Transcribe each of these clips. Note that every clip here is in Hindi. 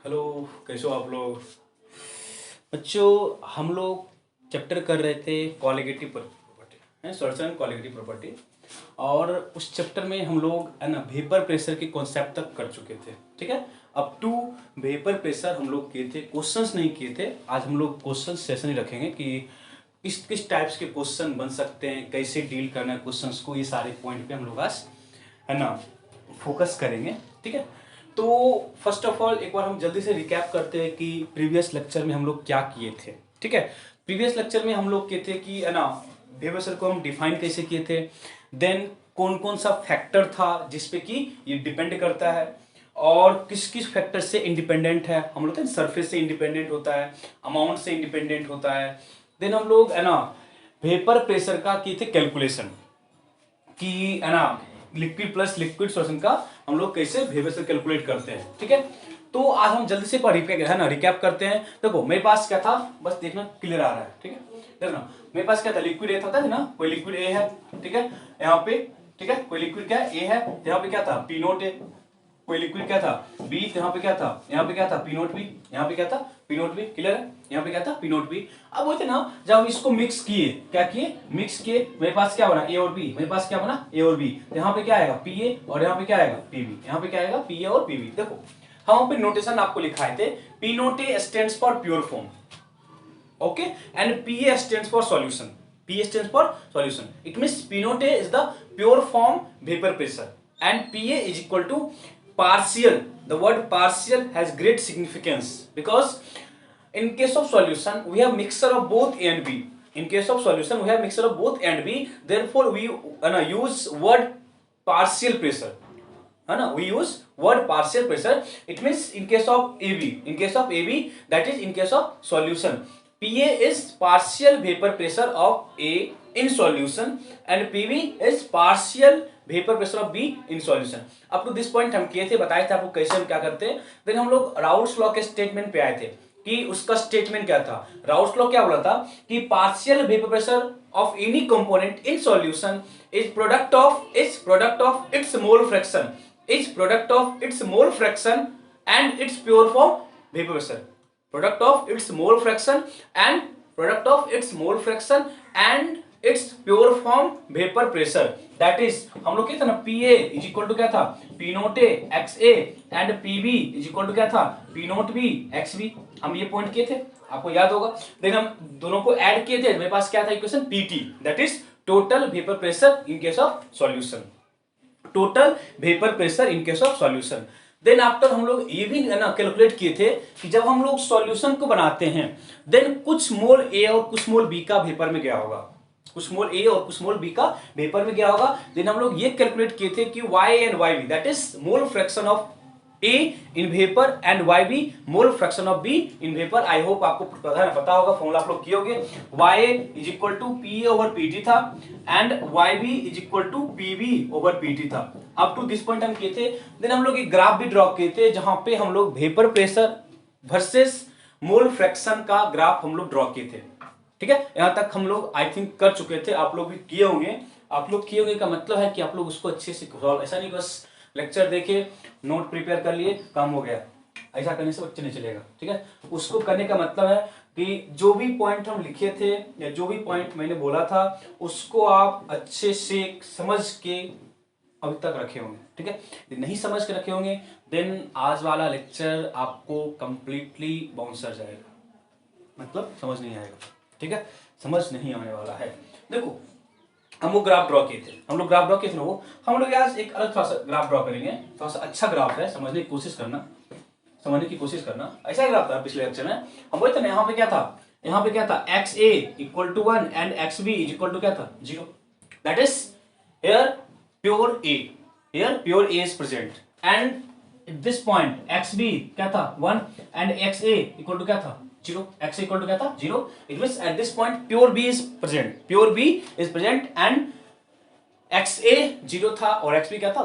हेलो। कैसे हो आप लोग? बच्चों, हम लोग चैप्टर कर रहे थे कॉलिगेटिव प्रॉपर्टी है, सॉल्यूशन एंड कॉलिगेटिव प्रॉपर्टी। और उस चैप्टर में हम लोग है ना वेपर प्रेशर के कॉन्सेप्ट तक कर चुके थे। ठीक है, अप टू वेपर प्रेशर हम लोग किए थे, क्वेश्चंस नहीं किए थे। आज हम लोग क्वेश्चन सेशन ही रखेंगे कि किस किस टाइप्स के क्वेश्चन बन सकते हैं, कैसे डील करना है क्वेश्चंस को। ये सारे पॉइंट पे हम लोग आज है ना फोकस करेंगे। ठीक है, तो फर्स्ट ऑफ ऑल एक बार हम जल्दी से रिकैप करते हैं कि प्रीवियस लेक्चर में हम लोग क्या किए थे। ठीक है, प्रीवियस लेक्चर में हम लोग किए थे कि है ना बेवसर को हम डिफाइन कैसे किए थे, देन कौन कौन सा फैक्टर था जिसपे कि ये डिपेंड करता है, और किस किस फैक्टर से इंडिपेंडेंट है। हम लोग सरफेस से इंडिपेंडेंट होता है, अमाउंट से इंडिपेंडेंट होता है। देन हम लोग है ना वेपर प्रेशर का किए थे कैलकुलेशन कि है ना लिक्विड प्लस लिक्विड सॉल्यूशन का हम लोग कैसे वेपर से कैलकुलेट करते हैं। ठीक है, तो आज हम जल्दी से रिकैप करते हैं। देखो मेरे पास क्या था, बस देखना क्लियर आ रहा है। ठीक है, देखना मेरे पास क्या था, लिक्विड ए था ना, कोई लिक्विड ए है। ठीक है, यहाँ पे ठीक है कोई लिक्विड क्या है ए है, यहाँ पे क्या था पी नोट ए। कोई लिक्विड क्या था बी, यहाँ पे क्या था, यहाँ पे क्या था पी नोट बी, यहाँ पे क्या था पी नोट बी। क्लियर है, यहाँ पे क्या था पी नोट बी। अब वो थे ना जब हम इसको मिक्स किए, क्या किए मिक्स किए, मेरे पास क्या बना ए और बी, मेरे पास क्या बना ए और बी। तो यहाँ पे क्या आएगा पी ए और यहाँ पे क्या आएगा पी बी, यहाँ पे क्या आएगा पी ए और पी बी। देखो हम पे नोटेशन आपको लिखाए थे, P note A stands for pure form, okay, and P A stands for solution. P stands for solution. It means P naught A is the pure form vapor pressure and PA is equal to partial. The word partial has great significance because in case of solution we have mixture of both A and B. In case of solution we have mixture of both A and B. Therefore we use word partial pressure. है ना, we use word partial pressure. It means in case of AB, that is in case of solution, PA is partial vapor pressure of A in solution and PV is partial vapor pressure of B in solution. Up to this point हम किए थे, बताए थे आपको कैसे हम क्या करते हैं। देन हम लोग राउल्स लॉ के स्टेटमेंट पे आए थे कि उसका स्टेटमेंट क्या था। राउल्स लॉ क्या बोला था कि partial vapour pressure of any component in solution is product of its mole fraction and its pure form vapor pressure. Product of its mole fraction and its pure form vapor pressure. That is हम लोग क्या था ना PA इज इक्वल टू क्या था P note A XA and PB is equal to क्या था P नोट B XB। हम ये पॉइंट किए थे, आपको याद होगा। देन हम दोनों को ऐड किए थे, मेरे पास क्या था equation PT, that is total vapour pressure in case of solution. Total vapour pressure in case of solution. Then after हम लोग ये भी ना कैलकुलेट किए थे कि जब हम लोग सॉल्यूशन को बनाते हैं देन कुछ मोल ए और कुछ मोल बी का वेपर में गया होगा, कुछ मोल ए और कुछ मोल बी का वेपर में गया होगा। देन हम लोग ये कैलकुलेट किए थे कि Y and Y B, that is mole fraction of A in vapor and YB mole fraction of B in vapor. I hope आपको पता होगा, फॉर्मूला आप लोग किए होंगे। YA is equal to PA over PT था and YB is equal to PB over PT था। अप टू दिस पॉइंट हम किए थे। देन हम लोग एक ग्राफ भी ड्रॉ किए थे जहां पे हम लोग vapour pressure versus mole fraction का ग्राफ हम लोग ड्रॉ किए थे। ठीक है, यहां तक हम लोग आई थिंक कर चुके थे, आप लोग भी किए होंगे। आप लोग किए होंगे का मतलब है कि आप लोग उसको अच्छे से, ऐसा नहीं बस लेक्चर देखे नोट प्रिपेयर कर लिए काम हो गया, ऐसा करने से बच्चे नहीं चलेगा। ठीक है, उसको करने का मतलब है कि जो भी पॉइंट हम लिखे थे या जो भी पॉइंट मैंने बोला था उसको आप अच्छे से समझ के अभी तक रखे होंगे। ठीक है, यदि नहीं समझ के रखे होंगे देन आज वाला लेक्चर आपको कंप्लीटली बाउंसर जाएगा, मतलब समझ नहीं आएगा। ठीक है, समझ नहीं आने वाला है। देखो हम वो ग्राफ ड्रॉ किए थे, हम लोग आज एक अलग थोड़ा सा ग्राफ ड्रॉ करेंगे। थोड़ा सा अच्छा ग्राफ है, समझने की कोशिश करना। ऐसा ग्राफ था पिछले लेक्चर में हम बोलते ना, यहाँ पे क्या था XA equal to 1 and XB is equal to क्या था 0। That is here pure A is present and this point XB क्या था 1 एंड XA इक्वल टू क्या था 0। X इक्वल टू क्या था 0। It means at this point pure B is present and XA 0 था और XB क्या था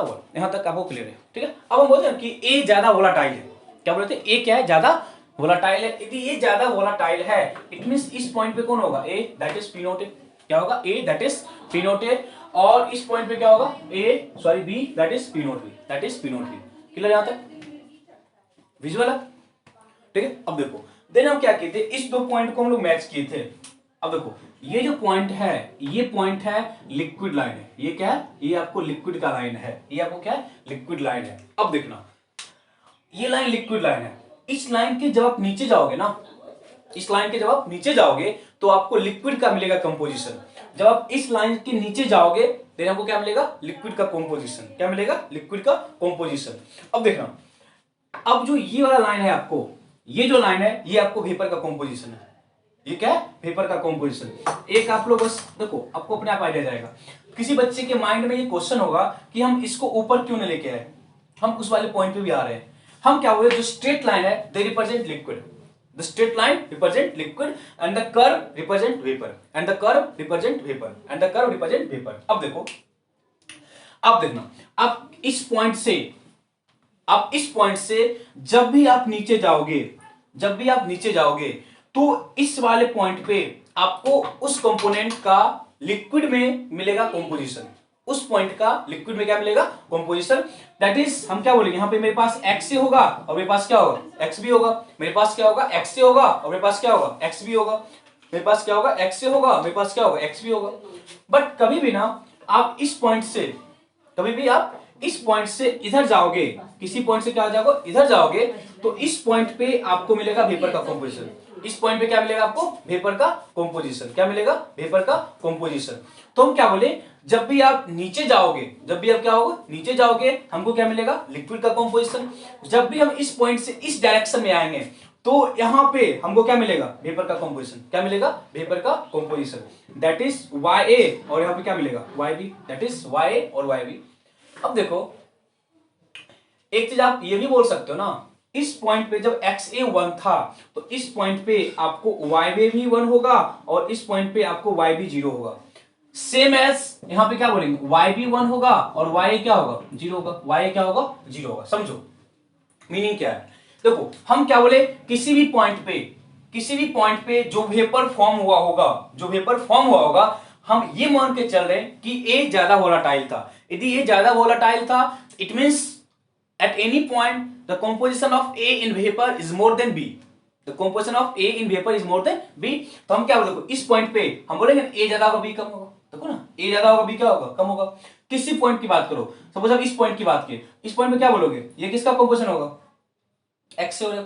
1। यहां तक आपको क्लियर है। ठीक है, अब हम बोलते हैं कि A ज्यादा वोलाटाइल है। क्या बोलते हैं A क्या है, ज्यादा वोलाटाइल है। यदि ये ज्यादा वोलाटाइल है इट मींस इस पॉइंट पे कौन होगा A, that is P note A। क्या होगा A, that is P note A, और इस पॉइंट पे क्या होगा B, that is P note B। Clear यहां तक? विजुअल है, ठीक है। अब देखो देन हम क्या किए थे, इस दो पॉइंट को हम लोग मैच किए थे। अब देखो ये जो पॉइंट है, ये पॉइंट है लिक्विड लाइन है, ये क्या है, ये आपको लिक्विड का लाइन है, ये आपको क्या है, लिक्विड लाइन है। अब देखना ये लाइन लिक्विड लाइन है, इस लाइन के जब आप नीचे जाओगे ना, इस लाइन के जब आप नीचे जाओगे तो आपको लिक्विड का मिलेगा कंपोजिशन। जब आप इस लाइन के नीचे जाओगे तो आपको क्या मिलेगा, लिक्विड का कंपोजिशन। क्या मिलेगा, लिक्विड का कंपोजिशन। अब देखना, अब जो ये वाला लाइन है आपको, ये जो लाइन है ये आपको वेपर का कंपोजिशन है। ये क्या है, वेपर का कंपोजिशन। एक आप लोग बस देखो, आपको अपने आप आइडिया जाएगा। किसी बच्चे के माइंड में ये क्वेश्चन होगा कि हम इसको ऊपर क्यों नहीं लेके आए, हम उस वाले पॉइंट पे भी आ रहे हैं। हम क्या हुए, जो स्ट्रेट लाइन है they represent liquid, the straight line represent liquid and the curve represent vapor and the curve represent vapor and the curve represent vapor। अब देखो, अब देखना, अब इस पॉइंट से, अब इस पॉइंट से जब भी आप नीचे जाओगे, जब भी आप नीचे जाओगे तो इस वाले पॉइंट पे आपको उस कंपोनेंट का लिक्विड में मिलेगा कंपोजिशन। उस पॉइंट का लिक्विड में क्या मिलेगा, कंपोजिशन। दैट इज हम क्या बोलेंगे, यहाँ पे मेरे पास एक्स होगा और मेरे पास क्या होगा, एक्स भी होगा। मेरे पास क्या होगा, एक्स होगा और मेरे पास क्या होगा, एक्स भी होगा। मेरे पास क्या होगा, एक्स होगा, मेरे पास क्या होगा, एक्स भी होगा। बट कभी भी ना आप इस पॉइंट से, कभी भी आप इस पॉइंट से इधर जाओगे, किसी पॉइंट से क्या जाओगे, इधर जाओगे, तो इस पॉइंट पे आपको मिलेगा वेपर का कंपोजिशन। इस पॉइंट पे क्या मिलेगा आपको, वेपर का कंपोजिशन। क्या मिलेगा, वेपर का कंपोजिशन। तो हम क्या बोले, जब भी आप नीचे जाओगे, जब भी आप क्या होगा, नीचे जाओगे, हमको क्या मिलेगा, लिक्विड का कंपोजिशन। जब भी हम इस पॉइंट से इस डायरेक्शन में आएंगे तो यहां पे हमको क्या मिलेगा, वेपर का कंपोजिशन। क्या मिलेगा, वेपर का composition. That is Y A, और यहां पे क्या मिलेगा, Y B. That is Y A और वाई बी। अब देखो एक चीज आप ये भी बोल सकते हो ना, इस पॉइंट पे जब एक्स ए 1 था तो इस पॉइंट पे आपको वाई बी भी 1 होगा और इस पॉइंट पे आपको वाई बी 0 होगा। सेम एज यहां पे क्या बोलेंगे, वाई बी 1 होगा और वाई क्या होगा, 0 होगा। वाई क्या होगा, 0 होगा। समझो मीनिंग क्या है। देखो हम क्या बोले, किसी भी पॉइंट पे, किसी भी पॉइंट पे जो वेपर फॉर्म हुआ होगा, जो वेपर फॉर्म हुआ होगा, हम ये मान के चल रहे हैं कि ए ज्यादा वोलाटाइल था। यदि ये ज्यादा वोलाटाइल था, it means at any point the composition of A in vapor is more than B। the composition of A in vapor is more than B। तो हम क्या बोले, देखो इस पॉइंट पे हम बोलेंगे A ज्यादा होगा B कम होगा। देखो ना, A ज्यादा होगा B क्या होगा, कम होगा। किसी पॉइंट की बात करो, सपोज अब इस पॉइंट की बात की, इस पॉइंट में क्या बोलोगे, ये किसका कंपोजिशन होगा, X और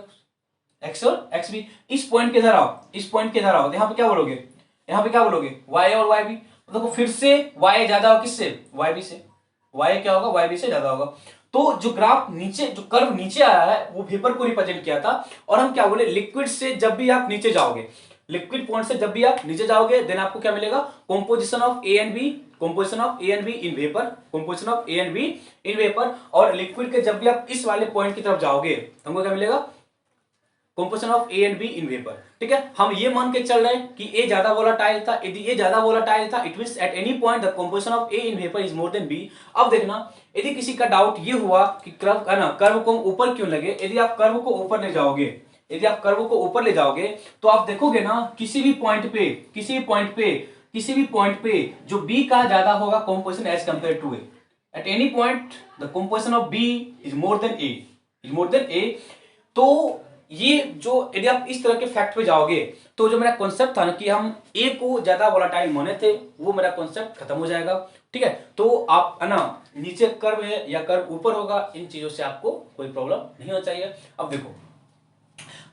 X और X B। इस पॉइंट के इधर आओ, इस पॉइंट के इधर आओ, यहाँ पे क्या बोलोगे, यहाँ पे क्या बोलोगे, Y और Y B। देखो फिर से Y ज्यादा होगा किससे, Y B से। Y क्या होगा, Y B से ज्यादा होगा। तो जो ग्राफ नीचे, जो कर्व नीचे आया है वो वेपर को रिप्रेजेंट किया था। और हम क्या बोले, लिक्विड से जब भी आप नीचे जाओगे, लिक्विड पॉइंट से जब भी आप नीचे जाओगे, देन आपको क्या मिलेगा, composition of A and B, composition of A and B in vapour, composition of A and B in vapour. और लिक्विड के जब भी आप इस वाले पॉइंट की तरफ जाओगे, हमको क्या मिलेगा, composition of A and B in vapour. ठीक है, हम ये मान के चल रहे हैं कि ए ज्यादा वोलाटाइल था। यदि ए ज्यादा वोलाटाइल था, it means at any point the composition of A in vapour is more than B. अब देखना, यदि किसी का डाउट ये हुआ कि कर्व है ना, कर्व को ऊपर क्यों लगे, यदि आप कर्व को ऊपर ले जाओगे, यदि आप कर्व को ऊपर ले जाओगे तो आप देखोगे ना, किसी भी पॉइंट पे, किसी भी पॉइंट पे, किसी भी पॉइंट पे जो बी का ज्यादा होगा composition as compare to A, at any point the composition of B is more than A, is more than A. तो ये जो, यदि आप इस तरह के फैक्ट पे जाओगे तो जो मेरा कॉन्सेप्ट था ना कि हम ए को ज्यादा वोलाटाइल माने थे, वो मेरा कॉन्सेप्ट खत्म हो जाएगा। ठीक है, तो आप है ना, नीचे कर्व है या कर्व ऊपर होगा, इन चीजों से आपको कोई प्रॉब्लम नहीं होना चाहिए। अब देखो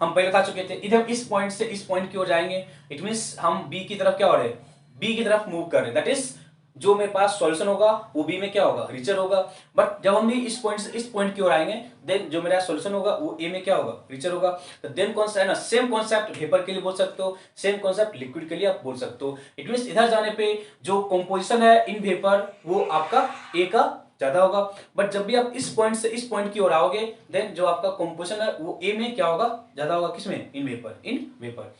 हम पहले बता चुके थे, इधर इस पॉइंट से इस पॉइंट की ओर जाएंगे, इट मींस हम बी की तरफ क्या हो रहे हैं, बी की तरफ मूव कर रहे हैं। दैट इज जो मेरे पास सॉल्यूशन होगा वो बी में क्या होगा, रिचर होगा। बट जब हम भी इस पॉइंट से इस पॉइंट की ओर आएंगे, देन जो मेरा सॉल्यूशन होगा वो ए में क्या होगा, रिचर होगा। तो देन कौन सा है ना, सेम कॉन्सेप्ट वेपर के लिए बोल सकते हो, सेम कॉन्सेप्ट लिक्विड के लिए आप बोल सकते हो। इट मींस इधर जाने पे जो कंपोजिशन है इन वेपर वो आपका ए का ज्यादा होगा। बट जब भी आप इस पॉइंट से इस पॉइंट की ओर आओगे, देन जो आपका कंपोजिशन है वो ए में क्या होगा, ज्यादा होगा। किसमें, इन वेपर, इन वेपर।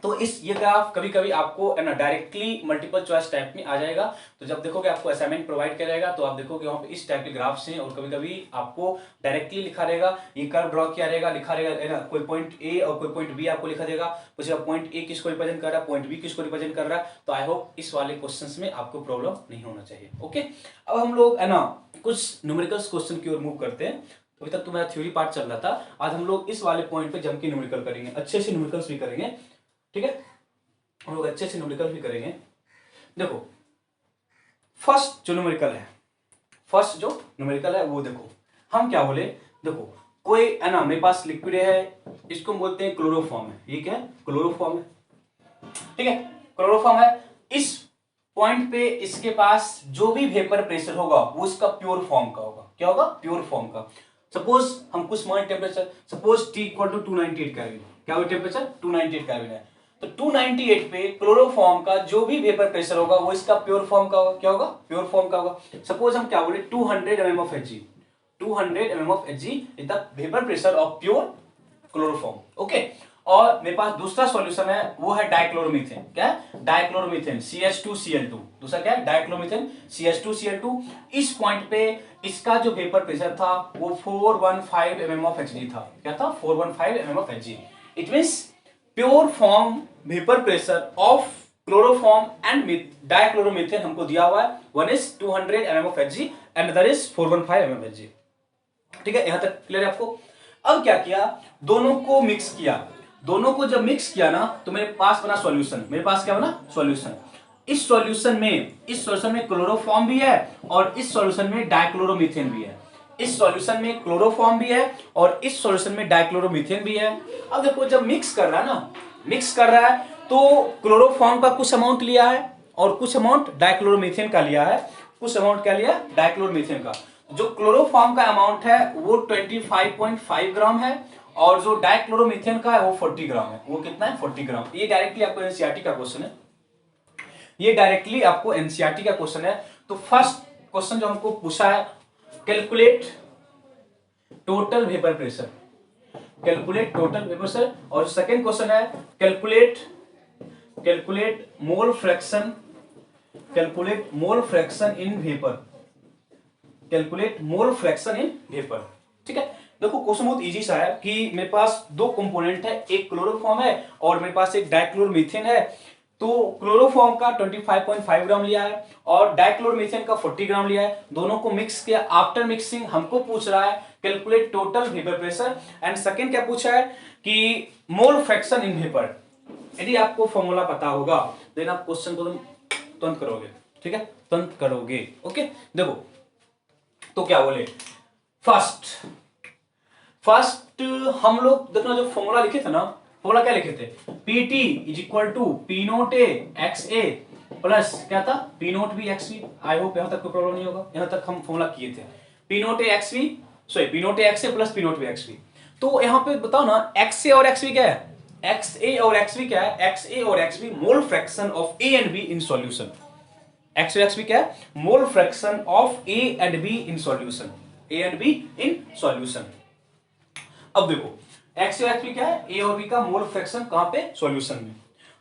तो इस ये ग्राफ कभी कभी आपको है ना डायरेक्टली मल्टीपल चॉइस टाइप में आ जाएगा। तो जब देखोगे आपको असाइनमेंट प्रोवाइड करेगा तो आप देखोगे वहां पे इस टाइप के ग्राफ्स हैं, और कभी कभी आपको डायरेक्टली लिखा रहेगा, ये कर्व ड्रॉ किया रहेगा, लिखा रहेगा है ना, कोई पॉइंट ए और कोई पॉइंट बी आपको लिखा देगा, पूछेगा पॉइंट ए किसको रिप्रेजेंट कर रहा है, पॉइंट बी किसको रिप्रेजेंट कर रहा है। तो आई होप इस वाले क्वेश्चन में आपको प्रॉब्लम नहीं होना चाहिए। ओके, अब हम लोग है ना कुछ न्यूमेरिकल्स क्वेश्चन की ओर मूव करते हैं। तो अभी तक तो मेरा थ्योरी पार्ट चल रहा था, आज हम लोग इस वाले पॉइंट पे जम के न्यूमेरिकल करेंगे, अच्छे से न्यूमेरिकल्स भी करेंगे, ठीक है, हम लोग अच्छे से न्यूमेरिकल भी करेंगे। देखो फर्स्ट जो न्यूमेरिकल है वो देखो, हम क्या बोले, देखो कोई है ना, मेरे पास लिक्विड है, इसको हम बोलते हैं क्लोरोफॉर्म है, ये क्या है, क्लोरोफॉर्म है, ठीक है, क्लोरोफॉर्म है। इस पॉइंट पे इसके पास जो भी वेपर प्रेशर होगा वो इसका प्योर फॉर्म का होगा, क्या होगा, प्योर फॉर्म का। सपोज हम कुछ मान temperature, suppose T equal to 298 kelvin, क्या वो टेम्परेचर 298 केल्विन है, तो 298 पे क्लोरोफॉर्म का जो भी वेपर प्रेशर होगा वो इसका प्योर फॉर्म का होगा, क्या होगा, प्योर फॉर्म का होगा। सपोज हम क्या बोले 200 mm of Hg, 200 mm of Hg is the vapour pressure of pure chloroform, okay. और मेरे पास दूसरा सॉल्यूशन है, वो है डाइक्लोरोमीथेन, क्या है, डाइक्लोरोमीथेन CH2Cl2, दूसरा क्या है, डाइक्लोरोमीथेन CH2Cl2। इस पॉइंट पे इसका जो वेपर प्रेशर था वो 415 mm ऑफ Hg था, क्या था, 415 mm of Hg। It means pure form vapour pressure of chloroform and dichloromethane हमको दिया हुआ है, one is 200 mm of Hg and other is 415 mm Hg, ठीक है, यहां तक क्लियर है आपको। अब क्या किया, दोनों को मिक्स किया, दोनों को जब मिक्स किया ना तो मेरे पास बना सॉल्यूशन, मेरे पास क्या बना, सॉल्यूशन। इस सॉल्यूशन में क्लोरोफॉर्म भी है और इस सॉल्यूशन में डाइक्लोरोमीथेन भी है, इस सॉल्यूशन में क्लोरोफॉर्म भी है और इस सॉल्यूशन में डाइक्लोरोमीथेन भी है। अब देखो जब मिक्स कर रहा है ना, मिक्स कर रहा है तो क्लोरोफॉर्म का कुछ अमाउंट लिया है और कुछ अमाउंट डाइक्लोरोमीथेन का लिया है, कुछ अमाउंट क्या लिया, डाइक्लोरोमीथेन का। जो क्लोरोफॉर्म का अमाउंट है वो 25.5 ग्राम है और जो डाइक्लोरोमीथेन का है वो 40 ग्राम है, वो कितना है, 40 ग्राम। ये डायरेक्टली आपको एनसीईआरटी का क्वेश्चन है, ये डायरेक्टली आपको एनसीईआरटी का क्वेश्चन है। तो फर्स्ट क्वेश्चन जो हमको पूछा है, calculate total vapour pressure, calculate total vapour pressure, और सेकंड क्वेश्चन है calculate mole fraction, calculate mole fraction in vapour, calculate mole fraction in vapour, ठीक है। देखो क्वेश्चन बहुत इजी सा है कि मेरे पास दो कंपोनेंट है, एक क्लोरोफॉर्म है और मेरे पास एक डाइक्लोरोमीथेन है। तो क्लोरोफॉर्म का 25.5 ग्राम लिया है और डाइक्लोरोमीथेन का 40 ग्राम लिया है, दोनों को मिक्स किया। आफ्टर मिक्सिंग हमको पूछ रहा है calculate total vapour pressure and second क्या पूछा है कि मोल फ्रैक्शन इन वेपर। यदि आपको फॉर्मूला पता होगा देन आप क्वेश्चन को तुरंत करोगे, ठीक है, तुरंत करोगे, ओके। देखो तो क्या बोले, फर्स्ट हम लोग देखना जो फॉर्मूला लिखे थे ना, फॉर्मूला क्या लिखे थे, PT is equal to P note A x A plus क्या था, P note B x B. I hope यहां तक कोई प्रॉब्लम नहीं होगा, यहां तक हम फॉर्मूला किए थे, पी नोट ए X B, sorry P note ए एक्स ए plus P note B x B. तो यहां पे बताओ ना एक्स ए और एक्स बी क्या है, एक्स ए और एक्स बी क्या है, एक्स ए और X B mole fraction of A and B in solution. X और एक्स बी क्या है, mole fraction of A and B in solution, A and B in solution. अब देखो एक्स और एक्स बी क्या है, ए और बी का मोल फ्रैक्शन कहां पे, सॉल्यूशन में।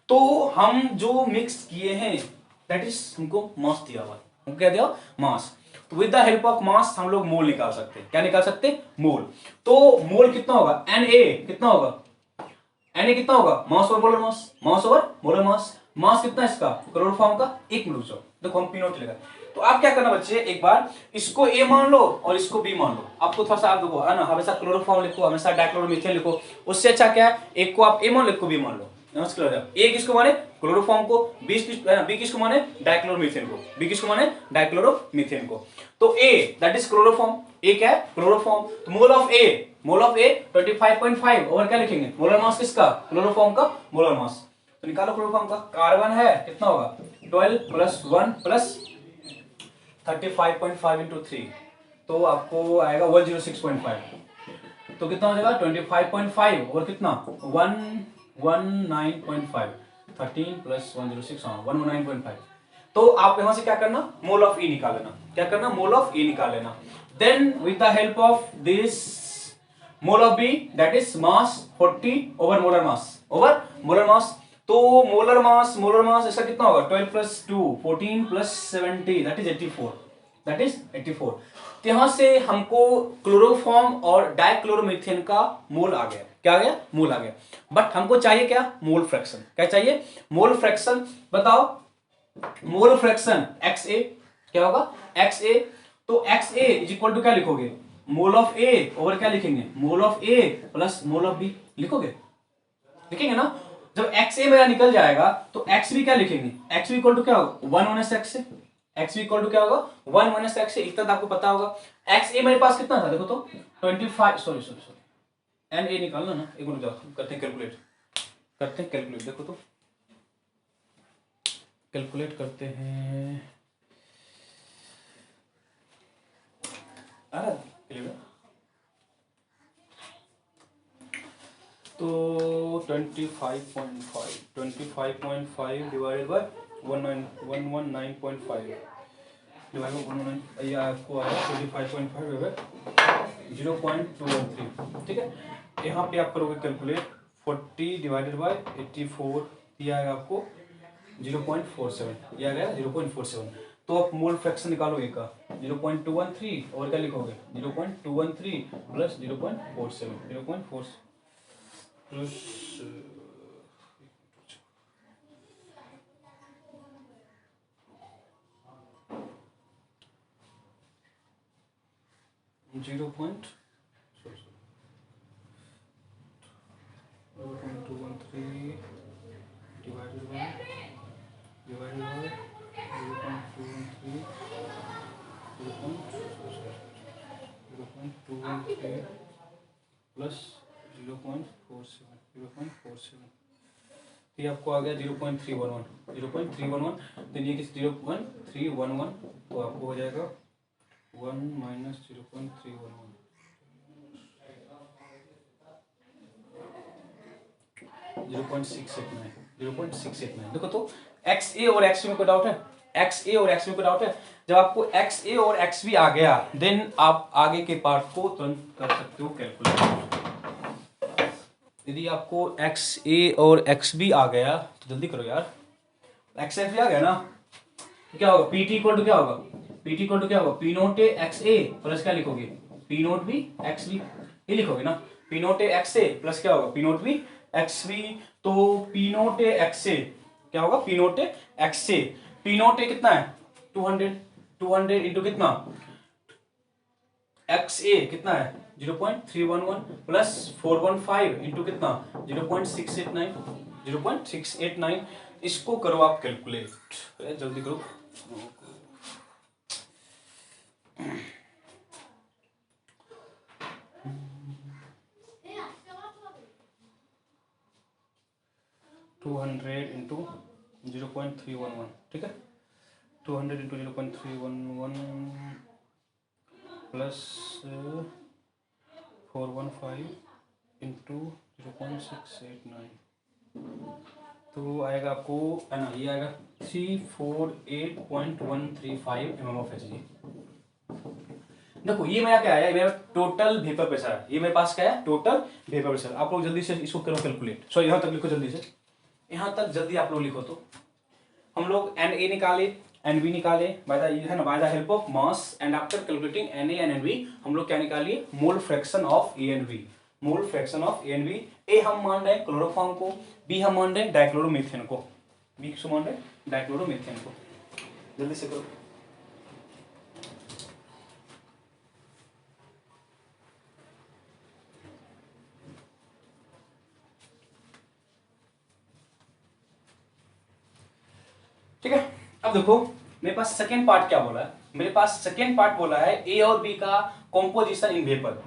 तो हम जो मिक्स किए हैं दैट इज हमको मास दिया हुआ, हमको क्या दिया, मास। तो विद द हेल्प ऑफ मास हम लोग मोल निकाल सकते हैं, क्या निकाल सकते हैं, मोल। तो मोल कितना होगा, एन ए कितना होगा, एन ए कितना होगा, मास और मोलर मास, मास और मोलर मास। मास कितना है इसका, क्लोरोफॉर्म का, एक मिनट रुको, देखो हम पी नोट लेगा। तो आप क्या करना बच्चे, एक बार इसको ए मान लो और इसको बी मान लो। आपको थोड़ा सा आप देखो है ना, हमेशा क्लोरोफॉर्म लिखो, हमेशा डाइक्लोरोमीथेन लिखो, उससे अच्छा क्या है, एक को आप ए मान लो, एक को बी मान लो। नमस्कार, ए किसको माने, क्लोरोफॉर्म को, बी किसको माने, डाइक्लोरोमीथेन को, बी किसको माने, डाइक्लोरोमीथेन को। तो ए दैट इज क्लोरोफॉर्म, ए क्या है, क्लोरोफॉर्म। तो मोल ऑफ ए 25.5 और क्या लिखेंगे, मोलर मास किसका, क्लोरोफॉर्म का, मोलर मास। तो निकालो क्लोरोफॉर्म का, कार्बन है कितना होगा 12 प्लस 1 प्लस 35.5 इंटू 3, तो आपको आएगा 106.5। तो कितना हो जाएगा 25.5 और कितना 119.5, 13 प्लस 106, हाँ 119.5। तो आप यहां से क्या करना, मोल ऑफ ई निकाल लेना, क्या करना, मोल ऑफ ई निकाल लेना। Then with the help of this mole of B that is mass 40 over molar mass, over molar mass. तो मोलर मास इसका कितना होगा 12 plus 2 14 plus 70 that is 84, that is 84। तो यहां से हमको क्लोरोफॉर्म और डाइक्लोरोमीथेन का मोल आ गया, क्या आ गया, मोल आ गया। बट हमको चाहिए क्या, मोल फ्रैक्शन, क्या चाहिए, मोल फ्रैक्शन। बताओ मोल फ्रैक्शन एक्स ए क्या होगा, एक्स ए। तो x A is equal to क्या लिखोगे, मोल ऑफ ए ओवर क्या लिखेंगे, mole of A plus mole of B, लिखोगे, लिखेंगे ना। जब एक्स ए मेरा निकल जाएगा तो एक्स बी क्या लिखेंगे, एक्स बी इक्वल टू क्या होगा, 1 माइनस एक्स से, एक्स बी इक्वल टू क्या होगा 1 माइनस एक्स से। इतना आपको पता होगा। एक्स ए मेरे पास कितना था देखो तो 25, सॉरी एन ए निकालना ना, एक मिनट जाओ करते हैं कैलकुलेट, देखो तो कैलकुलेट करते हैं। तो 25.5 डिवाइडेड बाय 119.5 डिवाइड बाय 119, ये आपको आया 25.5 डिवाइड 0.213। ठीक है, यहाँ पे आप करोगे कैलकुलेट 40 डिवाइडेड बाय 84, ये आएगा आपको 0.47, ये आ गया 0.47। तो आप मोल फ्रैक्शन निकालोगे का 0.213 और क्या लिखोगे 0.213 plus 0.47, 0.4 plus 0.213 divided by 0.213 plus 0.47, ये आपको आ गया 0.311, तो ये किस 0.311, तो आपको हो जाएगा 1 माइनस 0.311, 0.689। देखो तो एक्स ए और एक्स बी में कोई डाउट है, एक्स ए और एक्स बी में कोई डाउट है। जब आपको एक्स ए और एक्स बी आ गया देन आप आगे के पार्ट को तुरंत कर सकते हो कैलकुलेट। यदि आपको एक्स ए और एक्स बी आ गया तो जल्दी करो यार, एक्स एक्स बी आ गया ना, तो क्या होगा पीटी इक्वल टू क्या होगा, पीटी इक्वल टू क्या होगा पी नोट ए एक्स ए प्लस क्या लिखोगे P note B x B, ये लिखोगे ना, पी नोट ए एक्स ए प्लस क्या होगा P note B x B. तो पी नोट ए एक्स ए क्या होगा, P note A x A, P note A कितना है 200 इंटू कितना एक्स ए कितना है 0.311 प्लस 415 इंटू कितना 0.689, इसको करो आप कैलकुलेट, जल्दी करो। टू 200 इंटू 0.311, ठीक है, 200 इंटू 0.311 प्लस 415 इंटू 0.689, तो आएगा आपको है ना, ये आएगा 348.135 mm ऑफ Hg। देखो ये मेरा क्या है, मेरा टोटल वेपर प्रेशर है, ये मेरे पास क्या है टोटल वेपर प्रेशर। आप लोग जल्दी से इसको करो कैलकुलेट, सॉरी यहाँ तक लिखो जल्दी से, यहाँ तक जल्दी आप लोग लिखो। तो हम लोग एन ए निकाले एन बी निकाले बाय द है ना by the help of mass, and after calculating N A N B हम लोग क्या निकालिए mole fraction of A and B, mole fraction of A and B. A हम मान रहे हैं क्लोरोफॉर्म को, बी हम मान रहे हैं डाइक्लोरोमीथेन को, बी किसको मान रहे हैं डाइक्लोरोमीथेन को, जल्दी से करो। ठीक है, अब देखो मेरे पास सेकेंड पार्ट क्या बोला है, मेरे पास सेकेंड पार्ट बोला है ए और बी का कॉम्पोजिशन इन वेपर।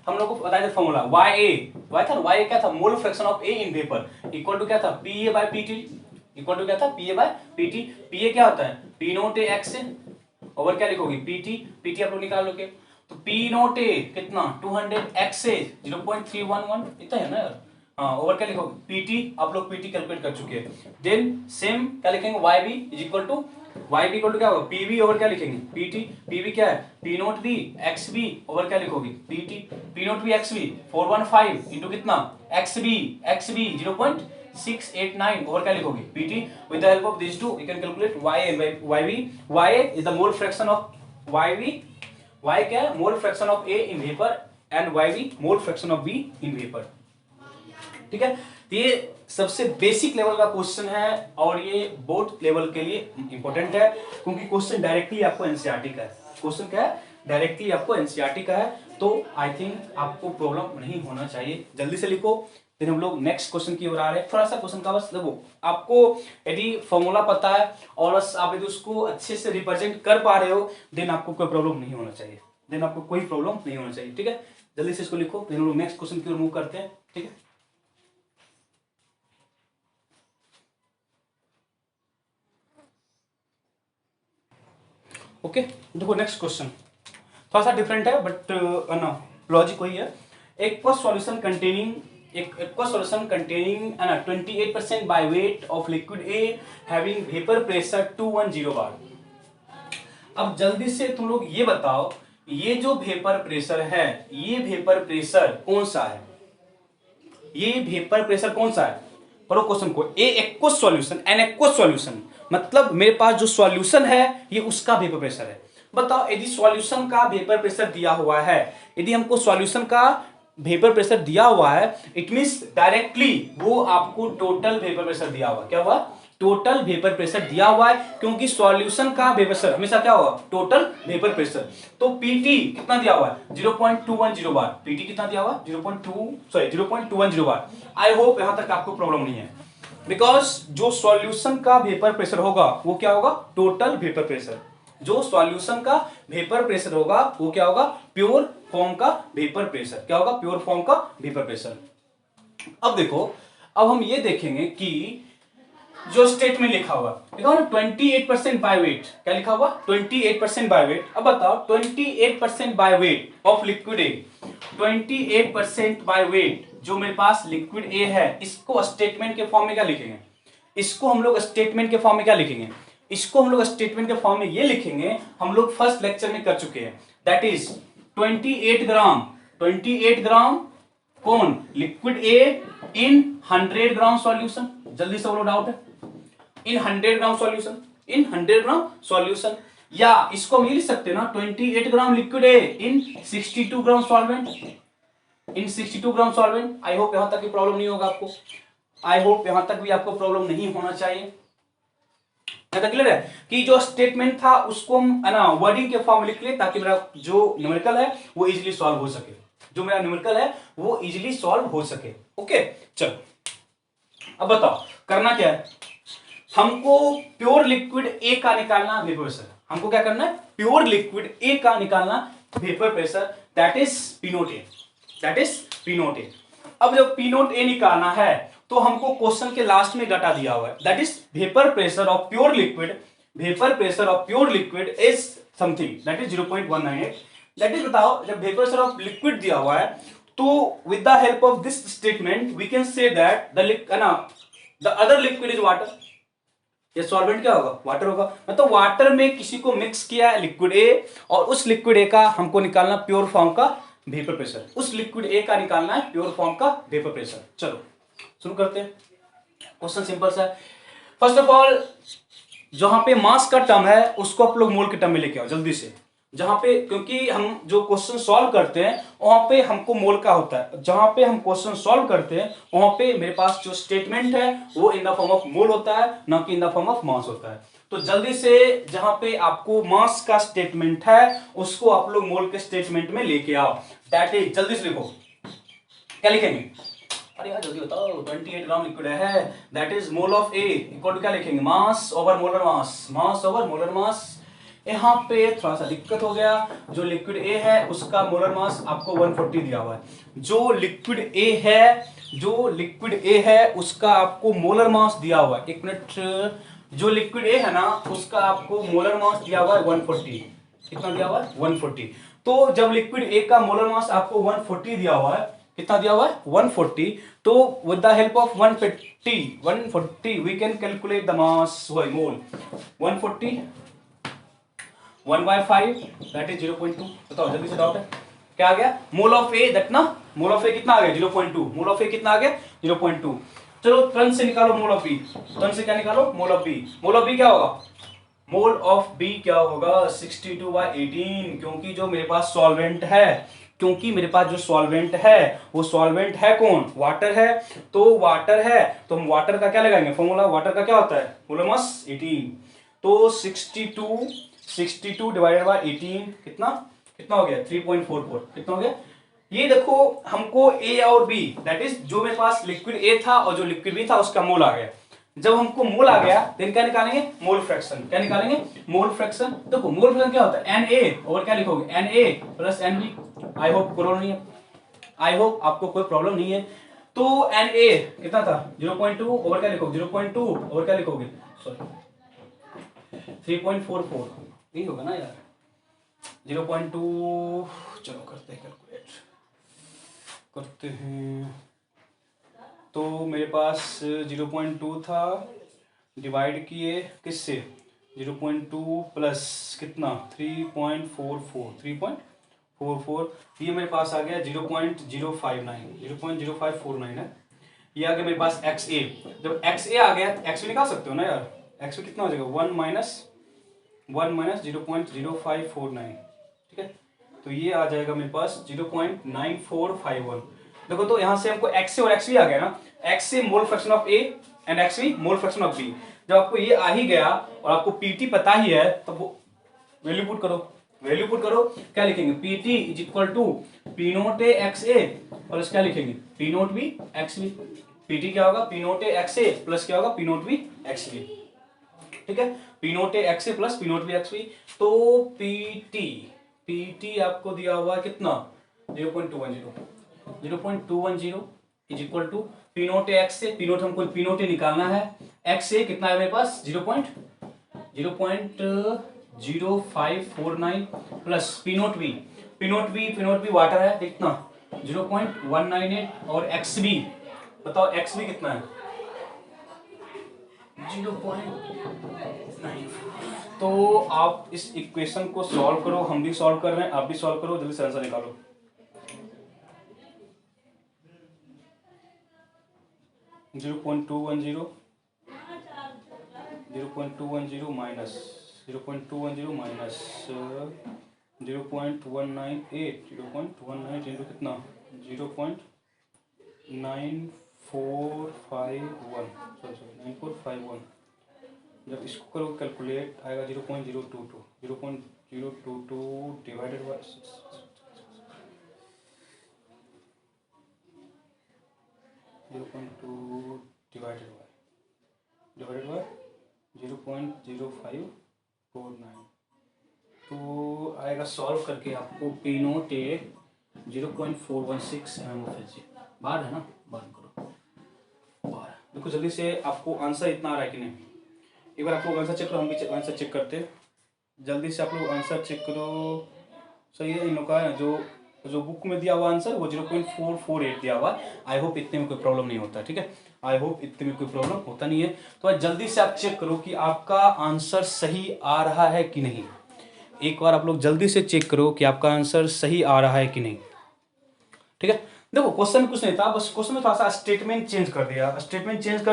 हम लोग को बताया था फॉर्मूला वाई था, वाई क्या था mole fraction of A in vapour equal to क्या था P A by P T, equal to क्या था P A by P T. P A क्या होता है P note A x A over क्या लिखोगे पी टी आप लोग निकाल लोगे, तो पी नोट ए कितना 200 एक्स ए 0.311 इतना है ना यार, हाँ ओवर क्या लिखोगे पीटी, आप लोग पीटी कैलकुलेट कर चुके हैं। देन सेम क्या लिखेंगे Y B is equal to Y B equal to क्या होगा पीवी ओवर क्या लिखेंगे पीटी, पीवी क्या है P note B x B over क्या लिखोगे PT, P note B x B 415 into कितना एक्स बी 0.689 ओवर क्या लिखोगे PT. With the help of this to you can calculate Y B, Y is the mole fraction of Y B, Y क्या है mole fraction of A in vapour and Y B mole fraction of B in vapour. ठीक है, ये सबसे बेसिक लेवल का क्वेश्चन है और ये बोर्ड लेवल के लिए इंपॉर्टेंट है क्योंकि क्वेश्चन डायरेक्टली आपको एनसीईआरटी का है। क्वेश्चन क्या है डायरेक्टली आपको एनसीईआरटी का है, तो आई थिंक आपको प्रॉब्लम नहीं होना चाहिए। जल्दी से लिखो, फिर हम लोग नेक्स्ट क्वेश्चन की ओर आ रहे हैं। थोड़ा सा क्वेश्चन का बस देखो, आपको यदि फॉर्मूला पता है और बस आप यदि उसको अच्छे से रिप्रेजेंट कर पा रहे हो, देन आपको कोई प्रॉब्लम नहीं होना चाहिए, देन आपको कोई प्रॉब्लम नहीं होना चाहिए। ठीक है, जल्दी से इसको लिखो, फिर हम लोग नेक्स्ट क्वेश्चन की ओर मूव करते हैं। ठीक है, ओके देखो नेक्स्ट क्वेश्चन थोड़ा सा डिफरेंट है, बट ना लॉजिक वही है। aqueous solution containing 28% by weight of liquid A having vapor pressure 210 bar। अब जल्दी से तुम लोग ये बताओ, ये जो वेपर प्रेशर है, ये वेपर प्रेशर कौन सा है? ये वेपर प्रेशर कौन सा है? पढ़ो क्वेश्चन को। A aqueous solution, an aqueous solution मतलब मेरे पास जो सॉल्यूशन है ये उसका वेपर प्रेशर है। बताओ यदि सॉल्यूशन का वेपर प्रेशर दिया हुआ है, यदि हमको सॉल्यूशन का वेपर प्रेशर दिया हुआ है, इट मींस डायरेक्टली वो आपको टोटल वेपर प्रेशर दिया हुआ। क्या हुआ? टोटल वेपर प्रेशर दिया हुआ है, क्योंकि सॉल्यूशन का वेपर प्रेशर हमेशा क्या होगा? Total vapour pressure. तो पीटी कितना दिया हुआ है? 0.210 बार। पीटी कितना दिया हुआ? 0.210 बार। आई होप यहां तक आपको प्रॉब्लम नहीं है, बिकॉज जो सॉल्यूशन का वेपर प्रेशर होगा वो क्या होगा? Total vapour pressure. जो सॉल्यूशन का वेपर प्रेशर होगा वो क्या होगा? प्योर फॉर्म का वेपर प्रेशर। क्या होगा? प्योर फॉर्म का वेपर प्रेशर। अब देखो, अब हम ये देखेंगे कि जो स्टेटमेंट लिखा हुआ, देखो ना 28% बाय वेट। क्या लिखा हुआ? 28% बाय वेट। अब बताओ 28% by weight of liquid A, 28% by weight जो मेरे पास लिक्विड ए है, इसको स्टेटमेंट के फॉर्म में क्या लिखेंगे? इसको हम लोग स्टेटमेंट के फॉर्म में क्या लिखेंगे? इसको हम लोग स्टेटमेंट के फॉर्म में ये लिखेंगे, हम लोग फर्स्ट लेक्चर में कर चुके हैं, दैट इज 28 ग्राम, 28 ग्राम कौन? Liquid A in 100 gram solution. जल्दी से बोलो डाउट है? In 100 gram solution, in 100 gram solution. या इसको हम ये लिख सकते हैं ना, 28 gram liquid A in 62 gram solvent, in 62 gram solvent. I hope यहां तक की प्रॉब्लम नहीं होगा आपको, आई होप यहां तक भी आपको प्रॉब्लम नहीं होना चाहिए। क्लियर है कि जो स्टेटमेंट था उसको हम है ना वर्डिंग के फॉर्म में लिख ले, ताकि मेरा जो न्यूमेरिकल है वो इजीली सॉल्व हो सके, जो मेरा न्यूमेरिकल है वो इजीली सॉल्व हो सके। ओके चलो, अब बताओ करना क्या है? हमको प्योर लिक्विड ए का निकालना वेपर प्रेशर। हमको क्या करना है? प्योर लिक्विड ए का निकालना vapour pressure, that is P note A, that is P note A. अब जब पी नोट ए निकालना है तो हमको क्वेश्चन के लास्ट में डाटा दिया हुआ है, that is vapour pressure of pure liquid, vapour pressure of pure liquid is something that is 0.198। That is बताओ, जब वेपर प्रेशर ऑफ लिक्विड दिया हुआ है तो with the help of this statement we can say that the other liquid is water. ये सॉल्वेंट क्या होगा? वाटर होगा। मतलब वाटर में किसी को मिक्स किया है लिक्विड ए, और उस लिक्विड ए का हमको निकालना प्योर फॉर्म का वेपर प्रेशर, उस लिक्विड ए का निकालना है प्योर फॉर्म का वेपर प्रेशर। चलो शुरू करते हैं। क्वेश्चन सिंपल सा है। फर्स्ट ऑफ ऑल जहां पे मास का टर्म है उसको आप लोग मोल के टर्म में लेके आओ जल्दी से। जहां पे, क्योंकि हम जो क्वेश्चन सॉल्व करते हैं वहां पे हमको मोल का होता है, जहां पे हम क्वेश्चन सॉल्व करते हैं वहां पे मेरे पास जो स्टेटमेंट है वो in the form of mole होता है, ना कि in the form of mass होता है। तो जल्दी से जहां पे आपको मास का स्टेटमेंट है उसको आप लोग मोल के स्टेटमेंट में लेके आओ। दैट इज, जल्दी से लिखो, क्या लिखेंगे? अरे यार जल्दी बताओ, 28 ग्राम लिक्विड है, that is mole of A equal to क्या लिखेंगे? Mass over molar mass, mass over molar mass. यहाँ पे थोड़ा सा दिक्कत हो गया, जो लिक्विड ए है उसका मोलर मास आपको 140 दिया हुआ है, जो लिक्विड ए है, जो लिक्विड ए है उसका आपको मोलर मास दिया हुआ है। एक मिनट, जो लिक्विड ए है ना उसका आपको मोलर मास दिया हुआ है 140। कितना दिया हुआ है? 140। तो जब लिक्विड ए का मोलर मास आपको 140 दिया हुआ है, कितना दिया हुआ है? 140। तो with the help of 140 we can calculate the mass, mole 140 1/5 that is 0.2। बताओ जल्दी से डाउट है? क्या आ गया? मोल ऑफ ए, दैट ना मोल ऑफ ए कितना आ गया? 0.2। मोल ऑफ ए कितना आ गया? 0.2। चलो तुरंत से निकालो मोल ऑफ बी, तुरंत से क्या निकालो? Mole of B. Mole of B क्या होगा? मोल ऑफ बी क्या होगा? 62/18, क्योंकि जो मेरे पास सॉल्वेंट है, क्योंकि मेरे पास जो सॉल्वेंट है वो सॉल्वेंट है कौन? वाटर है। तो वाटर है तो हम वाटर का क्या लगाएंगे फॉर्मूला? वाटर का क्या होता है? Molar mass 18। तो 62 डिवाइडेड बाय 18 कितना? कितना हो गया 3.44, कितना हो गया। ये देखो हमको ए और बी दैट इज जो मेरे पास लिक्विड ए था और जो लिक्विड बी था उसका मोल आ गया। जब हमको मोल आ गया देन क्या निकालेंगे, मोल फ्रैक्शन। क्या निकालेंगे, मोल फ्रैक्शन। देखो मोल फ्रैक्शन क्या होता है, एन ए और क्या लिखोगे, N A plus N B. I hope problem नहीं है, आई होप आपको कोई प्रॉब्लम नहीं है। तो एन ए कितना था 0.2 ओवर क्या लिखोगे 0.2 ओवर क्या लिखोगे, सॉरी 3.44, यही होगा ना यार 0.2। चलो करते हैं कैलकुलेट करते हैं। तो मेरे पास 0.2 था, डिवाइड किए किससे 0.2 प्लस कितना 3.44, ये मेरे पास आ गया 0.059 है। ये आ गया मेरे पास एक्स ए। जब एक्स ए आ गया एक्स निकाल सकते हो ना यार, एक्स में कितना हो जाएगा 1 माइनस 0.0549, ठीक है। तो ये आ जाएगा मेरे पास 0.9451। देखो तो यहाँ से हमको एक्स ए और एक्स बी आ गया ना, X A mole fraction of A and X B mole fraction of B. जब आपको ये आ ही गया और आपको पीटी पता ही है तो वो वैल्यू पुट करो, वैल्यू पुट करो। क्या लिखेंगे, PT is equal to P note A x A plus क्या लिखेंगे P note B x B. PT क्या होगा पी नोट ए एक्स ए प्लस क्या होगा P note B x B, ठीक है। पी नोट ए एक्स ए plus P note B x B. तो पीटी आपको दिया हुआ है कितना 0.210 is equal to P note A x A, P not हमको पी नोट ए निकालना है, एक्स ए कितना है मेरे पास 0.0549 plus P note B water है कितना 0.198 और एक्स बी बताओ एक्स बी कितना है 0.94। तो आप इस इक्वेशन को सॉल्व करो, हम भी सॉल्व कर रहे हैं, आप भी सॉल्व करो, जल्दी से आंसर निकालो। Zero point two one zero minus 0.198 into कितना 0.9451 जब इसको करो कैलकुलेट आएगा 0.022 डिवाइडेड बाय 0.2 डिवाइडेड बाय 0.0549। तो आएगा सॉल्व करके आपको पी नोट ए 0.416 mmHg। बाहर है ना, बंद करो बाहर। देखो जल्दी से आपको आंसर इतना आ रहा है कि नहीं, एक बार आप लोग आंसर चेक करो, हम भी आंसर चेक करते हैं। जल्दी से आप लोग आंसर चेक करो। सही है इन लोग का जो बुक में दिया हुआ आंसर वो 0.448 दिया हुआ। आई होप इतने में कोई प्रॉब्लम नहीं होता, ठीक है। आई होप इतने में कोई प्रॉब्लम होता नहीं है। तो आज जल्दी से आप चेक करो कि आपका आंसर सही आ रहा है कि नहीं। एक बार आप लोग जल्दी से चेक करो कि आपका आंसर सही आ रहा है कि नहीं, ठीक है। देखो क्वेश्चन कुछ नहीं था, बस क्वेश्चन में थोड़ा सा स्टेटमेंट चेंज कर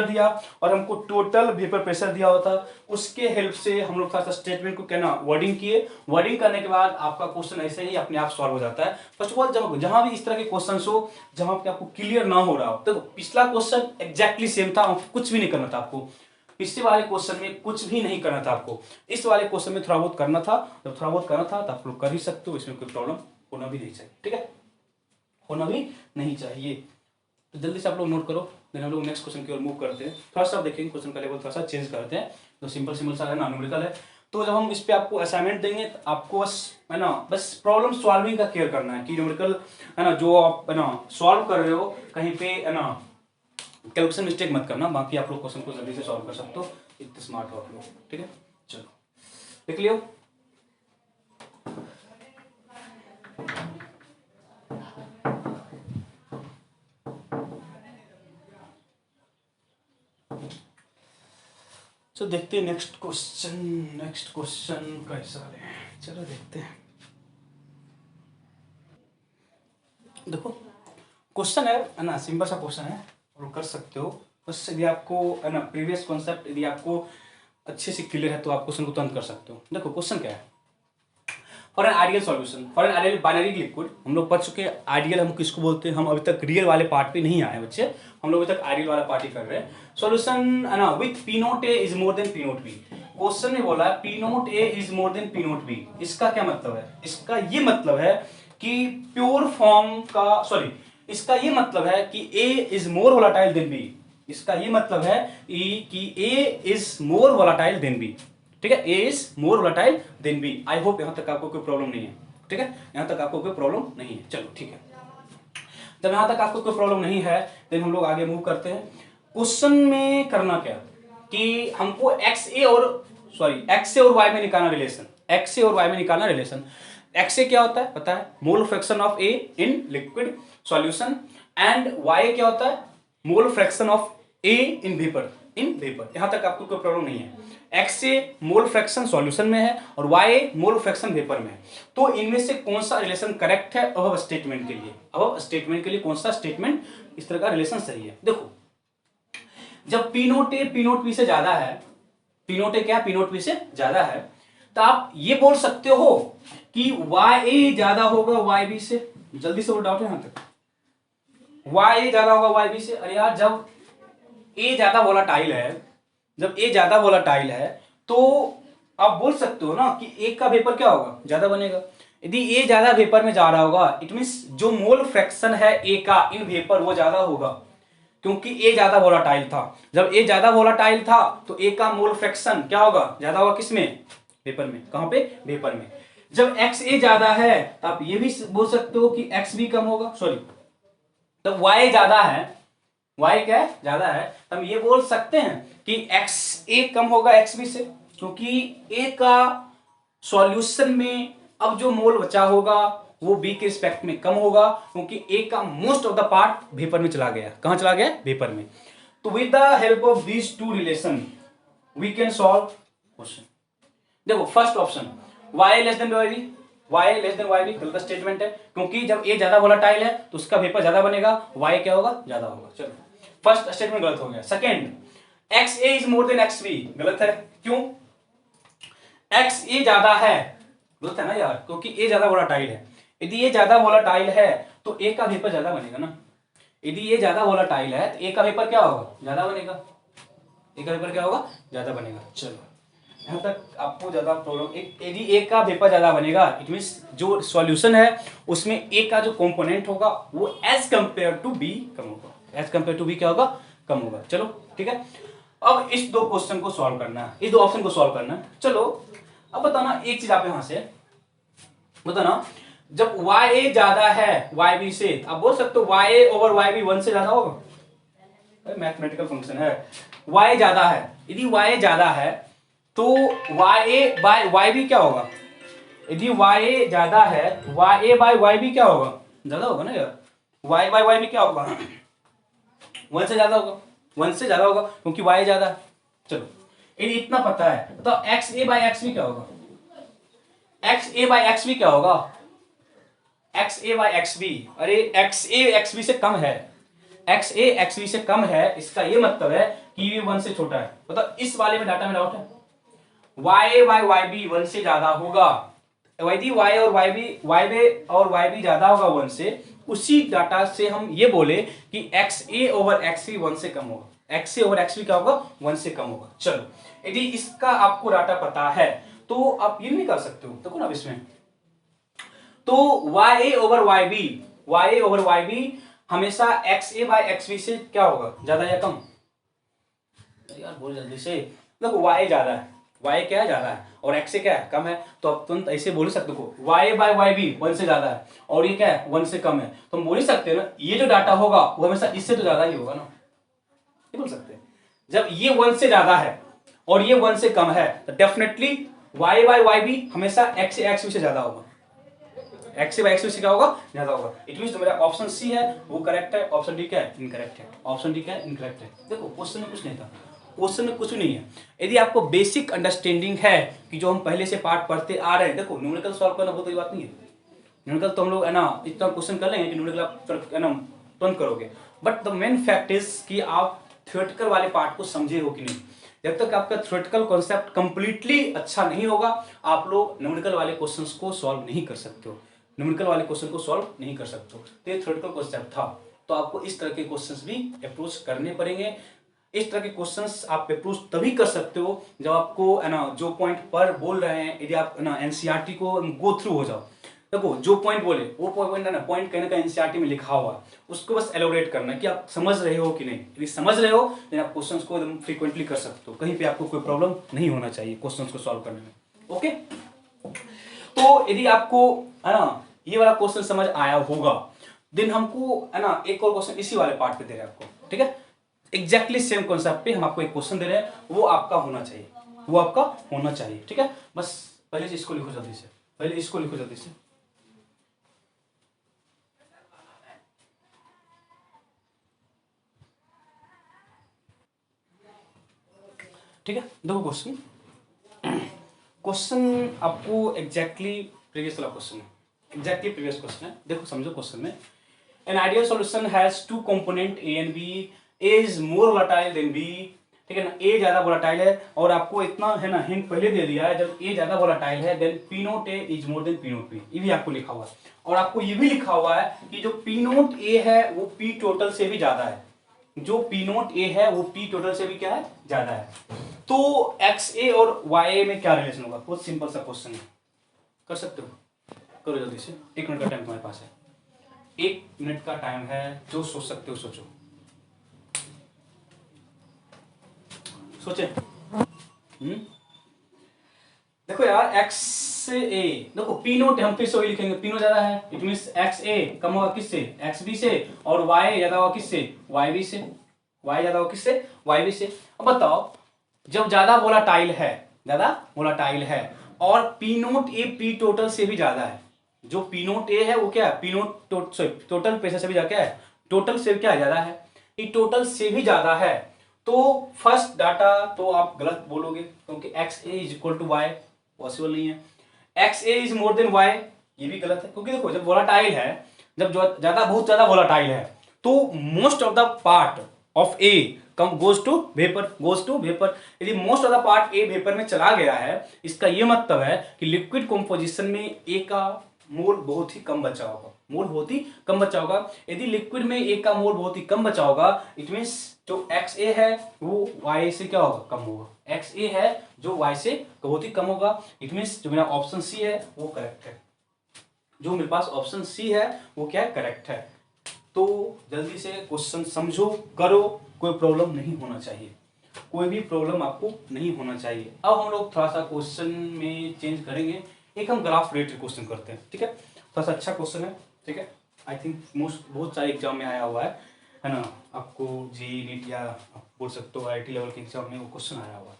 दिया और हमको टोटल वेपर प्रेशर दिया हुआ था, उसके हेल्प से हम लोग थोड़ा सा स्टेटमेंट को कहना वर्डिंग किए। वर्डिंग करने के बाद आपका क्वेश्चन ऐसे ही अपने आप सॉल्व हो जाता है। फर्स्ट ऑफ ऑल जहां भी इस तरह के क्वेश्चन हो जहां पे आपको क्लियर ना हो रहा हो, देखो पिछला क्वेश्चन एग्जैक्टली सेम था, कुछ भी नहीं करना था आपको। पिछले वाले क्वेश्चन में कुछ भी नहीं करना था आपको, इस वाले क्वेश्चन में थोड़ा बहुत करना था। जब थोड़ा बहुत करना था तो आप लोग कर ही सकते हो, इसमें कोई प्रॉब्लम होना भी नहीं चाहिए, ठीक है, होना भी नहीं चाहिए। तो जल्दी से आप लोग नोट करो, देन हम लोग नेक्स्ट क्वेश्चन की ओर मूव करते हैं। थोड़ा सा देखेंगे क्वेश्चन का लेवल थोड़ा सा चेंज करते हैं। तो सिंपल सा है ना, न्यूमेरिकल है। तो जब हम इस पे आपको असाइनमेंट देंगे तो आपको बस है ना बस प्रॉब्लम सॉल्विंग का केयर करना है कि न्यूमेरिकल है ना जो आप है ना सॉल्व कर रहे हो कहीं पे है ना कैलकुलेशन मिस्टेक मत करना, बाकी आप लोग क्वेश्चन को जल्दी से सॉल्व कर सकते हो, इतने स्मार्ट हो आप लोग, ठीक है। चलो लिख लियो। तो देखते हैं नेक्स्ट क्वेश्चन कैसा है, चलो देखते हैं। देखो क्वेश्चन है ना, सिंपल सा क्वेश्चन है और कर सकते हो। बस यदि आपको है ना प्रीवियस कॉन्सेप्ट यदि आपको अच्छे से क्लियर है तो आप क्वेश्चन को तुरंत कर सकते हो। देखो क्वेश्चन क्या है, for an ideal solution for an ideal binary liquid. हम लोग पढ़ चुके हैं आइडियल हम किसको बोलते हैं, हम अभी तक रियल वाले पार्ट पे नहीं आए बच्चे, हम लोग अभी तक आइडियल वाला पार्ट ही कर रहे हैं। सॉल्यूशन है ना with P note A is more than P note B, question में बोला है P note A is more than P note B. इसका क्या मतलब है? इसका ये मतलब है कि प्योर फॉर्म का, सॉरी, इसका ये मतलब है कि A is more volatile than B. इसका ये मतलब है कि A is more volatile than B. ठीक है, A is more volatile than B. I hope यहां तक आपको कोई प्रॉब्लम नहीं है। ठीक है, यहां तक आपको कोई प्रॉब्लम नहीं है। चलो ठीक है, जब यहां तक आपको कोई प्रॉब्लम नहीं है तो हम लोग आगे मूव करते हैं। क्वेश्चन में करना क्या कि हमको एक्स ए और वाई में निकालना रिलेशन। एक्स ए और वाई में निकालना रिलेशन। एक्स ए क्या होता है पता है? Mole fraction of A in liquid solution. And Y क्या होता है? Mole fraction of A in vapour. यहां तक आपको कोई प्रॉब्लम नहीं है। X A mole fraction solution में है और वाई मोल फ्रैक्शन वेपर में है। तो इनमें से कौन सा रिलेशन करेक्ट है अब स्टेटमेंट के लिए? अब स्टेटमेंट के लिए कौन सा स्टेटमेंट इस तरह का रिलेशन सही है? देखो, जब P note A P note B से ज्यादा है, पी नोट ए क्या पी नोट बी से ज्यादा है, तो आप ये बोल सकते हो कि वाई ए ज्यादा होगा वाई बी से। जल्दी से वो डाउट है यहां तक, वाई ए ज्यादा होगा वाई बी से। अरे यार, जब ए ज्यादा वोलाटाइल है, तो आप बोल सकते हो ना कि ए का वेपर क्या होगा? ज्यादा बनेगा। यदि ए ज्यादा वेपर में जा रहा होगा, इट मींस जो मोल फ्रैक्शन है ए का इन वेपर वो ज्यादा होगा, क्योंकि ए ज्यादा वोलाटाइल था। जब ए ज्यादा वोलाटाइल था तो ए का मोल फ्रैक्शन क्या होगा? ज्यादा होगा। किसमें? वेपर में। कहां पे? वेपर में। जब एक्स ए ज्यादा है तो आप ये भी बोल सकते हो कि एक्स बी कम होगा, सॉरी, तो वाई ज्यादा है, वाई क्या है? ज्यादा है। हम ये बोल सकते हैं कि एक्स ए कम होगा एक्स बी से, क्योंकि ए का सॉल्यूशन में अब जो मोल बचा होगा वो बी के रिस्पेक्ट में कम होगा, क्योंकि ए का most of the part vapour में चला गया। कहां चला गया? वेपर में। तो with the help of these two relation we can solve question. देखो, first option Y less than Y B, Y less than Y B गलत स्टेटमेंट है, क्योंकि जब ए ज्यादा वोलाटाइल है तो उसका वेपर ज्यादा बनेगा, वाई क्या होगा? ज्यादा होगा। चलो, फर्स्ट स्टेटमेंट गलत हो गया। Second, X A is more than X B गलत है। क्यों? एक्स ए ज्यादा है, गलत है ना यार, क्योंकि ए ज्यादा वोलाटाइल है। यदि ए ज्यादा वोलाटाइल है तो ए का वेपर ज्यादा बनेगा ना। यदि ए ज्यादा वोलाटाइल है तो ए का वेपर क्या होगा? ज्यादा बनेगा। ए का वेपर क्या होगा? ज्यादा बनेगा। चलो, यहां तक आपको ज्यादा प्रॉब्लम। यदि ए का वेपर ज्यादा बनेगा, इट मींस जो सॉल्यूशन है उसमें ए का जो कंपोनेंट होगा वो एज कंपेयर टू बी कम होगा। एज कंपेयर टू बी क्या होगा? कम होगा। चलो ठीक है, अब इस दो क्वेश्चन को सॉल्व करना है, इस दो ऑप्शन को सॉल्व करना है। चलो, अब बताना एक चीज, आप यहां से बताना, जब वाई ए ज्यादा है वाई बी से, आप बोल सकते हो वाई ए ओवर वाई बी 1 से ज्यादा होगा। मैथमेटिकल फंक्शन है। वाई ज्यादा है, यदि वाई ज्यादा है तो वाई ए बाय वाई बी क्या होगा? यदि वाई ए ज्यादा है, वाई ए बाय वाई बी क्या होगा? ज्यादा होगा ना यार। वाई बाय वाई बी क्या होगा? 1 से ज्यादा होगा। 1 से ज्यादा होगा क्योंकि वाई ज्यादा है। चलो, यदि इतना पता है तो एक्स ए बाय एक्स बी क्या होगा? एक्स ए बाय एक्स बी क्या होगा? एक्स ए बाय एक्स बी, अरे एक्स ए एक्स बी से कम है। एक्स ए एक्स बी से कम है, इसका ये मतलब है कि ये 1 से छोटा है। मतलब इस वाले में डाटा में डाउट है। वाई ए बाय वाई बी 1 से ज्यादा होगा। यदि वाई और वाई बी ज्यादा होगा 1 से, उसी डाटा से हम ये बोले कि x A over x B 1 से कम होगा। X A over x B क्या होगा? 1 से कम होगा। चलो, यदि इसका आपको डाटा पता है तो आप ये नहीं कर सकते हो। देखो ना इसमें, तो वाई ए ओवर वाई बी हमेशा एक्स ए बाय एक्स बी से क्या होगा? ज्यादा या कम? यार बोल जल्दी से। देखो, वाई ज्यादा है, वाई क्या है? ज्यादा है, और एक्स से क्या है? कम है। तो अब तुम ऐसे बोल सकते हो वाई बाय वाई बी 1 से ज्यादा है और ये क्या है? 1 से कम है। तो हम बोल ही सकते हैं ना, ये जो डाटा होगा वो हमेशा इससे तो ज्यादा ही होगा ना। ये बोल सकते हैं, जब ये 1 से ज्यादा है और ये 1 से कम है तो definitely Y by Y B हमेशा एक्स एक्स बी से ज्यादा होगा। एक्स बाय एक्स बी से क्या होगा? ज्यादा होगा। इट मींस जो मेरा ऑप्शन सी है वो करेक्ट है, ऑप्शन डी क्या है? इनकरेक्ट है। ऑप्शन डी क्या है? इनकरेक्ट है। देखो, क्वेश्चन में कुछ नहीं था, क्वेश्चन में कुछ नहीं है। यदि आपको बेसिक अंडरस्टैंडिंग है कि जो हम पहले से पार्ट पढ़ते आ रहे हैं, देखो न्यूमेरिकल सॉल्व करना बहुत बड़ी बात नहीं है। न्यूमेरिकल तो हम लोग है ना इतना क्वेश्चन कर लेंगे कि न्यूमेरिकल आप है ना तुरंत करोगे, but the main fact is कि आप थ्योरेटिकल वाले पार्ट को समझे हो कि नहीं। जब तक आपका थ्योरेटिकल कॉन्सेप्ट कंप्लीटली अच्छा नहीं होगा, आप लोग न्यूमेरिकल वाले क्वेश्चंस को सॉल्व नहीं कर सकते हो। न्यूमेरिकल वाले क्वेश्चन को सॉल्व नहीं कर सकते हो। तो ये थ्योरेटिकल कॉन्सेप्ट था, तो आपको इस तरह के क्वेश्चंस भी अप्रोच करने पड़ेंगे। इस तरह के क्वेश्चंस आप अप्रोच तभी कर सकते हो जब आपको है ना जो पॉइंट पर बोल रहे हैं, यदि आप ना एनसीईआरटी को गो थ्रू हो जाओ। देखो जो पॉइंट बोले वो पॉइंट है ना, पॉइंट कहने का एनसीईआरटी में लिखा हुआ है, उसको बस एलोबरेट करना है कि आप समझ रहे हो कि नहीं। यदि समझ रहे हो तो आप क्वेश्चंस को एकदम फ्रीक्वेंटली कर सकते हो, कहीं पे आपको कोई प्रॉब्लम नहीं होना चाहिए क्वेश्चंस को सॉल्व करने में। ओके, तो यदि आपको है ना ये वाला क्वेश्चन समझ आया होगा, देन हमको है ना एक और क्वेश्चन इसी वाले पार्ट पे दे रहे हैं आपको, ठीक है। एग्जैक्टली सेम कॉन्सेप्ट पे हम आपको एक क्वेश्चन दे रहे हैं, वो आपका होना चाहिए, वो आपका होना चाहिए, ठीक है। बस पहले इसको लिखो जल्दी से, पहले इसको लिखो जल्दी से। ठीक है, देखो क्वेश्चन, क्वेश्चन आपको एग्जैक्टली प्रीवियस वाला क्वेश्चन है, एग्जैक्टली प्रीवियस क्वेश्चन है। देखो समझो क्वेश्चन में, an ideal solution has two component A and B, A is more volatile than B, ठीक है ना। ए ज्यादा वोलेटाइल है और आपको इतना है ना हिंट पहले दे दिया है, जब ए ज्यादा वोलेटाइल है then P note A is more than P note B, ये भी आपको लिखा हुआ है। और आपको ये भी लिखा हुआ है कि जो पी नोट ए है वो पी टोटल से भी ज्यादा है, जो पी नोट ए है वो पी टोटल से भी क्या है, ज्यादा है। तो एक्स ए और वाई ए में क्या रिलेशन होगा, बहुत सिंपल सा क्वेश्चन है, कर सकते हो, करो जल्दी से। 1 मिनट का टाइम तुम्हारे पास है, 1 मिनट का टाइम है, जो सोच सकते हो सोचो, सोचे। देखो यार एक्स ए, देखो पी नोट हम फिर से वही लिखेंगे, पी नोट ज्यादा है, इट मींस एक्स ए कम होगा किससे, एक्स बी से, और वाई ज्यादा होगा किससे, वाई बी से, वाई ज्यादा होगा किससे, वाई बी से। अब बताओ जब ज्यादा वोलेटाइल है, ज्यादा वोलेटाइल है और P note A P total से भी ज्यादा है, जो पी नोट ए है वो क्या है, पी नोट टोटल पैसे से भी क्या है, टोटल से क्या ज्यादा है, ये टोटल से भी ज्यादा है। तो फर्स्ट डाटा तो आप गलत बोलोगे, क्योंकि X A is equal to Y possible नहीं है, X A is more than Y ये भी गलत है, क्योंकि देखो जब वोलेटाइल है, जब ज्यादा बहुत ज्यादा वोलेटाइल है तो most of the part of A come goes to vapour, goes to vapour. यदि most of the part A vapour में चला गया है, इसका यह मतलब है कि लिक्विड कॉम्पोजिशन में ए का मोल बहुत ही कम बचा होगा, मोल बहुत ही कम बचा होगा। यदि लिक्विड में ए का मोल बहुत ही कम बचा होगा, इट मींस जो एक्स ए है वो वाई से क्या होगा, कम होगा। एक्स ए है जो वाई से बहुत ही कम होगा, इट मींस जो मेरा ऑप्शन सी है वो करेक्ट है, जो मेरे पास ऑप्शन सी है वो क्या है, करेक्ट है। तो जल्दी से क्वेश्चन समझो, करो, कोई प्रॉब्लम नहीं होना चाहिए, कोई भी प्रॉब्लम आपको नहीं होना चाहिए। अब हम लोग थोड़ा सा क्वेश्चन में चेंज करेंगे, एक हम ग्राफ रिलेटेड क्वेश्चन करते हैं, ठीक है। थोड़ा सा अच्छा क्वेश्चन है, ठीक है। आई थिंक मोस्ट बहुत सारे एग्जाम में आया हुआ है ना, आपको जी नीट या आप बोल सकते हो IIT लेवल के एग्जाम में वो क्वेश्चन आया हुआ है,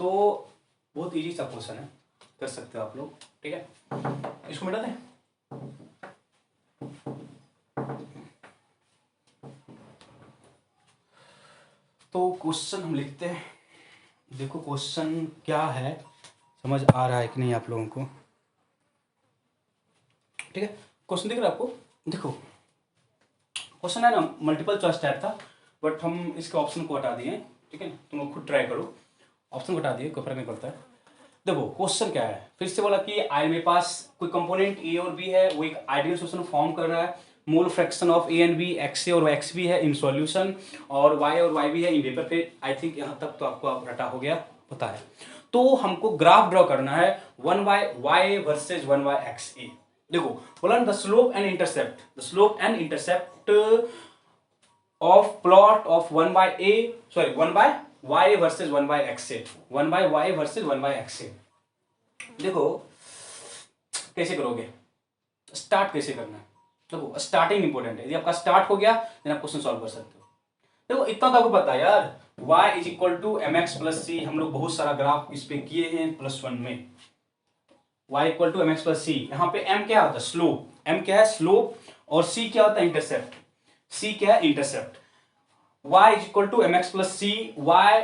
तो बहुत ईजी सा क्वेश्चन है, कर सकते हो आप लोग, ठीक है। इसको मिटा दें, तो क्वेश्चन हम लिखते हैं। देखो क्वेश्चन क्या है, समझ आ रहा है कि नहीं आप लोगों को, ठीक है। क्वेश्चन दिख रहा है आपको, देखो क्वेश्चन है ना मल्टीपल चॉइस टाइप था, बट हम इसके ऑप्शन को हटा दिए, ठीक है। तुम लोग खुद ट्राई करो, ऑप्शन को हटा दिए, कोई फर्क नहीं पड़ता है। देखो क्वेश्चन क्या है, फिर से बोला कि मेरे पास कोई कंपोनेंट ए और बी है, वो एक आइडियल सॉल्यूशन फॉर्म कर रहा है, mole fraction of A and B X A और एक्स बी है इन सॉल्यूशन, और वाई और वाई बी है इन वेपर पे। आई थिंक यहाँ तक तो आपको अब रटा हो गया, पता है। तो हमको ग्राफ ड्रॉ करना है 1/y वर्सेज 1/xa। देखो बोला the slope and intercept, the slope and intercept of plot of 1/y versus 1/xa, 1/y versus 1/xa। देखो कैसे करोगे, स्टार्ट कैसे करना है। देखो स्टार्टिंग इंपॉर्टेंट है, यदि आपका स्टार्ट हो गया देन आप क्वेश्चन सॉल्व कर सकते हो। देखो इतना तो आपको पता है यार, y is equal to mx plus C, हम लोग बहुत सारा ग्राफ इस पे किए हैं +1 में। y equal to mx plus C, यहाँ पे m क्या होता है, स्लोप, m क्या है स्लोप, और c क्या होता है इंटरसेप्ट, c क्या है intercept. y is equal to mx plus C, y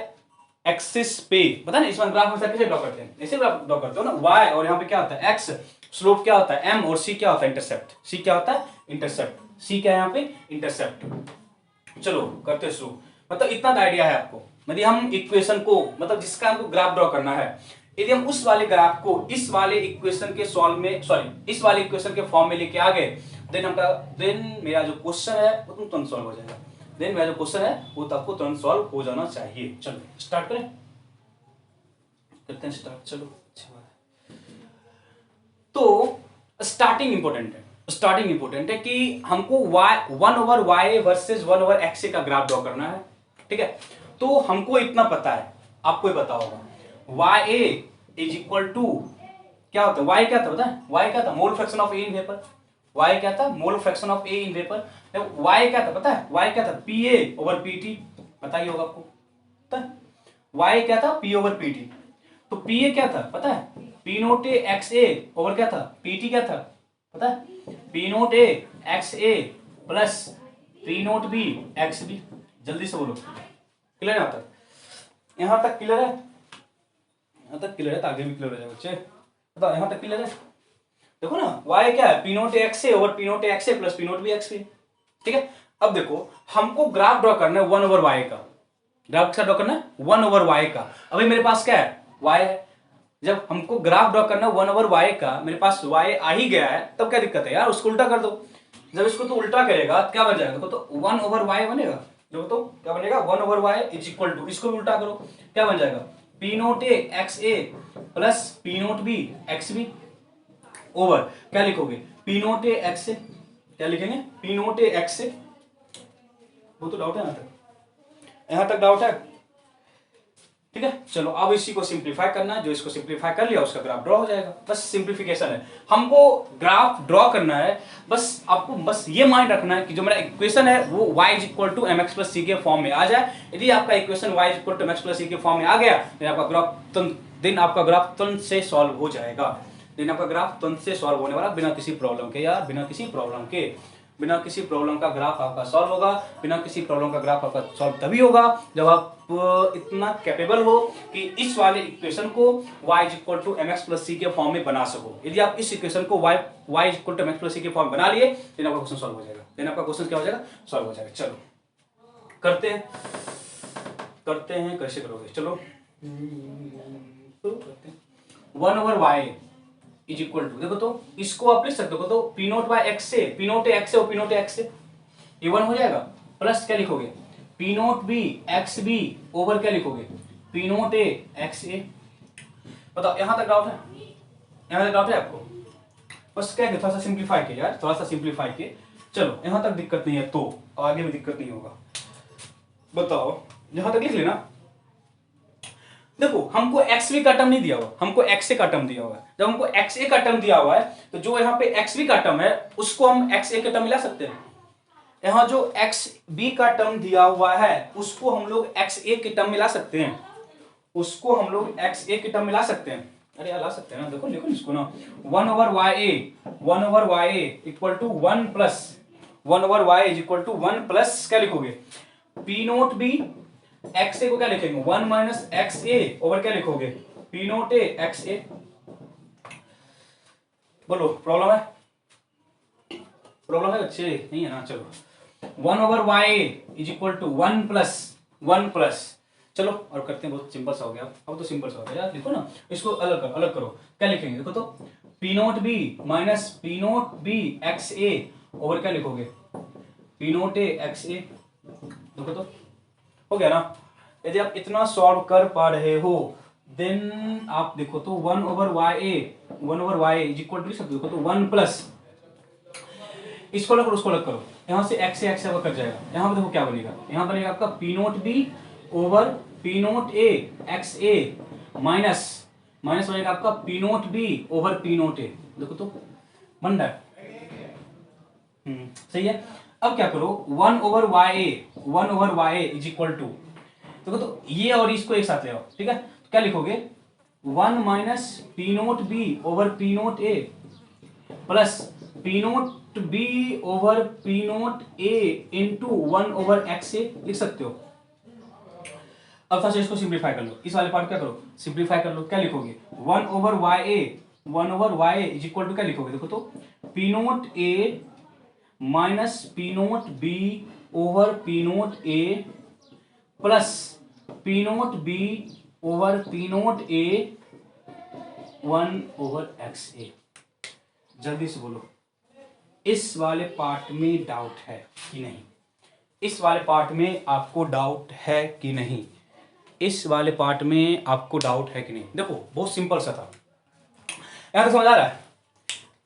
axis पे पता ना, इसमें ग्राफ में कैसे ड्रॉ करते हैं, ऐसे ग्राफ ड्रॉ करते हो ना, y और यहाँ पे क्या होता है x, स्लोप क्या होता है m, और c क्या होता है इंटरसेप्ट, c क्या होता है इंटरसेप्ट, c क्या है यहाँ पे इंटरसेप्ट। चलो करते हैं शुरू। मतलब इतना आइडिया है आपको, यदि हम इक्वेशन को, मतलब जिसका हमको ग्राफ ड्रॉ करना है, यदि हम उस वाले ग्राफ को इस वाले इक्वेशन के सॉल्व में, सॉरी इस वाले इक्वेशन के फॉर्म में लेके आ गए, देन मेरा जो क्वेश्चन है वो तुरंत सॉल्व हो जाएगा। देन मेरा जो क्वेश्चन है वो तो आपको तुरंत सॉल्व हो जाना चाहिए। चलो स्टार्ट करें, करते हैं स्टार्ट। चलो अच्छी बात है। तो स्टार्टिंग इंपॉर्टेंट है, स्टार्टिंग इंपॉर्टेंट है कि हमको one over Y versus one over X का ग्राफ ड्रॉ करना है। ठीक है, तो हमको इतना पता है, आपको ही पता होगा, Y A is equal to क्या होता है, वाई क्या था पता है, वाई क्या था, mole fraction of A in vapour. Y क्या था, mole fraction of A in vapour. Y क्या था पता है, वाई क्या था, P A over P T, पता ही होगा आपको, पता है वाई क्या था, पी ओवर पी टी। तो पी ए क्या था पता है, P note A x A over क्या था, पी टी क्या था पता है, पी नोट ए एक्स ए plus P note B x B. जल्दी से बोलो, क्लियर है यहाँ तक, यहाँ तक क्लियर है, यहाँ तक क्लियर है तो आगे भी क्लियर हो जाएगा बच्चे। बताओ यहाँ तक क्लियर है। देखो ना y क्या है, P naught x A over P naught x A plus P note B x B. ठीक है, अब देखो हमको ग्राफ ड्रॉ करना है वन ओवर वाई का, ग्राफ का ड्रॉ करना है वन ओवर वाई का। अभी मेरे पास क्या है, y है। जब हमको ग्राफ ड्रॉ करना है वन ओवर वाई का, मेरे पास y आ ही गया है, तब क्या दिक्कत है यार, उसको उल्टा कर दो। जब इसको तो उल्टा करेगा क्या बन जाएगा, देखो तो वन ओवर वाई बनेगा, जो तो क्या बनेगा, one over Y is equal to, इसको भी उल्टा करो, क्या बन जाएगा, पी नोट ए एक्स ए plus P note B x B over क्या लिखोगे, पी नोट ए एक्स ए, क्या लिखेंगे, P note A x A. वो तो डाउट है यहाँ तक डाउट है। ठीक है, चलो अब इसी को सिंप्लीफाई करना है, जो इसको सिंप्लीफाई कर लिया उसका ग्राफ ड्रॉ हो जाएगा, बस सिंप्लीफिकेशन है। हमको ग्राफ ड्रॉ करना है, बस आपको बस ये माइंड रखना है कि जो मेरा इक्वेशन है वो y is equal to M X plus C के फॉर्म में आ जाए। यदि आपका equation y is equal to M X plus C के फॉर्म में आ गया, दिन आपका ग्राफ तुरंत से सॉल्व हो जाएगा। दिन आपका ग्राफ तुरंत से सॉल्व होने वाला, बिना किसी प्रॉब्लम के यार, बिना किसी प्रॉब्लम के, बिना किसी प्रॉब्लम का ग्राफ आपका सॉल्व होगा। बिना किसी प्रॉब्लम का ग्राफ आपका सॉल्व तभी होगा जब आप इतना कैपेबल हो कि इस वाले इक्वेशन को y is equal to M X plus C के फॉर्म में बना सको। यदि आप इस इक्वेशन को y is equal to M X plus C के फॉर्म में बना लिए, देन आपका क्वेश्चन सॉल्व हो जाएगा, देन आपका क्वेश्चन क्या हो जाएगा, सॉल्व हो जाएगा। चलो करते हैं, करते हैं, कैसे करोगे, चलो करते हैं। One over Y is equal to, देखो तो इसको आप लिख सकते हो तो पी नोट बाय एक्स से, पी नोट एक्स से और पी नोट एक्स से ये वन हो जाएगा, प्लस क्या लिखोगे, P note B x B over क्या लिखोगे, P note A x A. बताओ यहाँ तक डाउट है, यहाँ तक डाउट है आपको, बस क्या थोड़ा सा सिंप्लीफाई किया यार, थोड़ा सा सिंप्लीफाई किए। चलो यहाँ तक दिक्कत नहीं है तो आगे भी दिक्कत नहीं होगा। बताओ यहाँ तक लिख लेना। देखो हमको एक्स बी का टर्म नहीं दिया हुआ, हमको एक्स ए का टर्म दिया हुआ है। जब हमको एक्स ए का टर्म दिया हुआ है तो जो यहाँ पे एक्स बी का टर्म है उसको हम एक्स ए के टर्म मिला सकते हैं। यहाँ जो एक्स बी का टर्म दिया हुआ है उसको हम लोग एक्स ए के टर्म मिला सकते हैं, उसको हम लोग एक्स ए के टर्म मिला सकते हैं। अरे यार ला सकते हैं ना, देखो लिखो इसको ना, one over Y A equal to one plus one over Y is equal to one plus क्या लिखोगे, P note B X A को क्या लिखेंगे, one minus X A over क्या लिखोगे, P note A x A. बोलो प्रॉब्लम है, प्रॉब्लम है बच्चे, नहीं है ना। चलो one over Y is equal to one plus, चलो और करते हैं, बहुत सिंपल सा हो गया, अब तो सिंपल सा हो गया यार। लिखो ना इसको, अलग करो, क्या लिखेंगे, देखो तो P note B minus P note B X A over क्या लिखोगे, P note A x A. देखो तो हो गया ना। यदि आप इतना सॉल्व कर पा रहे हो देन आप देखो तो one over Y is equal to, देखो तो वन प्लस, इसको अलग करो उसको अलग करो, यहां से एक्स से एक्स कट जाएगा, यहां पे देखो क्या बनेगा, यहां बनेगा आपका P note B over P note A x A minus बनेगा आपका P note B over P note A. देखो तो बन रहा है, सही है। अब क्या करो, one over Y is equal to, देखो तो ये और इसको एक साथ ले आओ, ठीक है। तो क्या लिखोगे, one minus P note B over P note A plus P note B over P note A into one over X A लिख सकते हो। अब फर्स्ट इसको सिंप्लीफाई कर लो, इस वाले पार्ट क्या करो, सिंप्लीफाई कर लो, क्या लिखोगे, one over Y is equal to क्या लिखोगे, देखो तो P note A minus P note B over P note A plus P note B over P note A one over X A. जल्दी से बोलो इस वाले पार्ट में डाउट है कि नहीं, इस वाले पार्ट में आपको डाउट है कि नहीं? इस वाले पार्ट में आपको डाउट है कि नहीं? देखो बहुत सिंपल सा था, यहां तक समझ आ रहा है?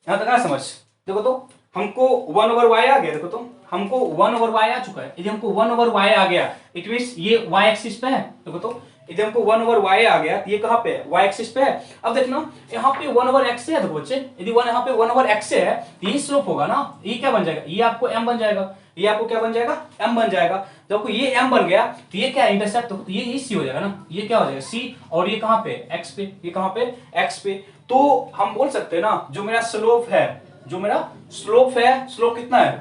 यहां तक आ समझ? देखो तो हमको 1/y आ गया, देखो तो हमको 1/y आ चुका है। यदि हमको 1/y आ गया इट मींस ये y एक्सिस पे है। देखो तो यदि हमको 1/y आ गया तो ये कहां पे है? y एक्सिस पे है। अब देखना यहाँ पे 1/x है। देखो बच्चे यदि 1 यहाँ पे 1/x है तो ये स्लोप होगा ना, ये क्या बन जाएगा? ये आपको m बन जाएगा। ये आपको क्या बन जाएगा? m बन जाएगा। जब ये m बन गया तो ये क्या इंटरसेप्ट, तो ये c हो जाएगा ना, ये क्या हो जाएगा c, और ये कहां पे? x पे। ये कहां पे? x पे। तो हम बोल सकते हैं ना जो मेरा स्लोप है, जो मेरा स्लोप है, स्लोप कितना है?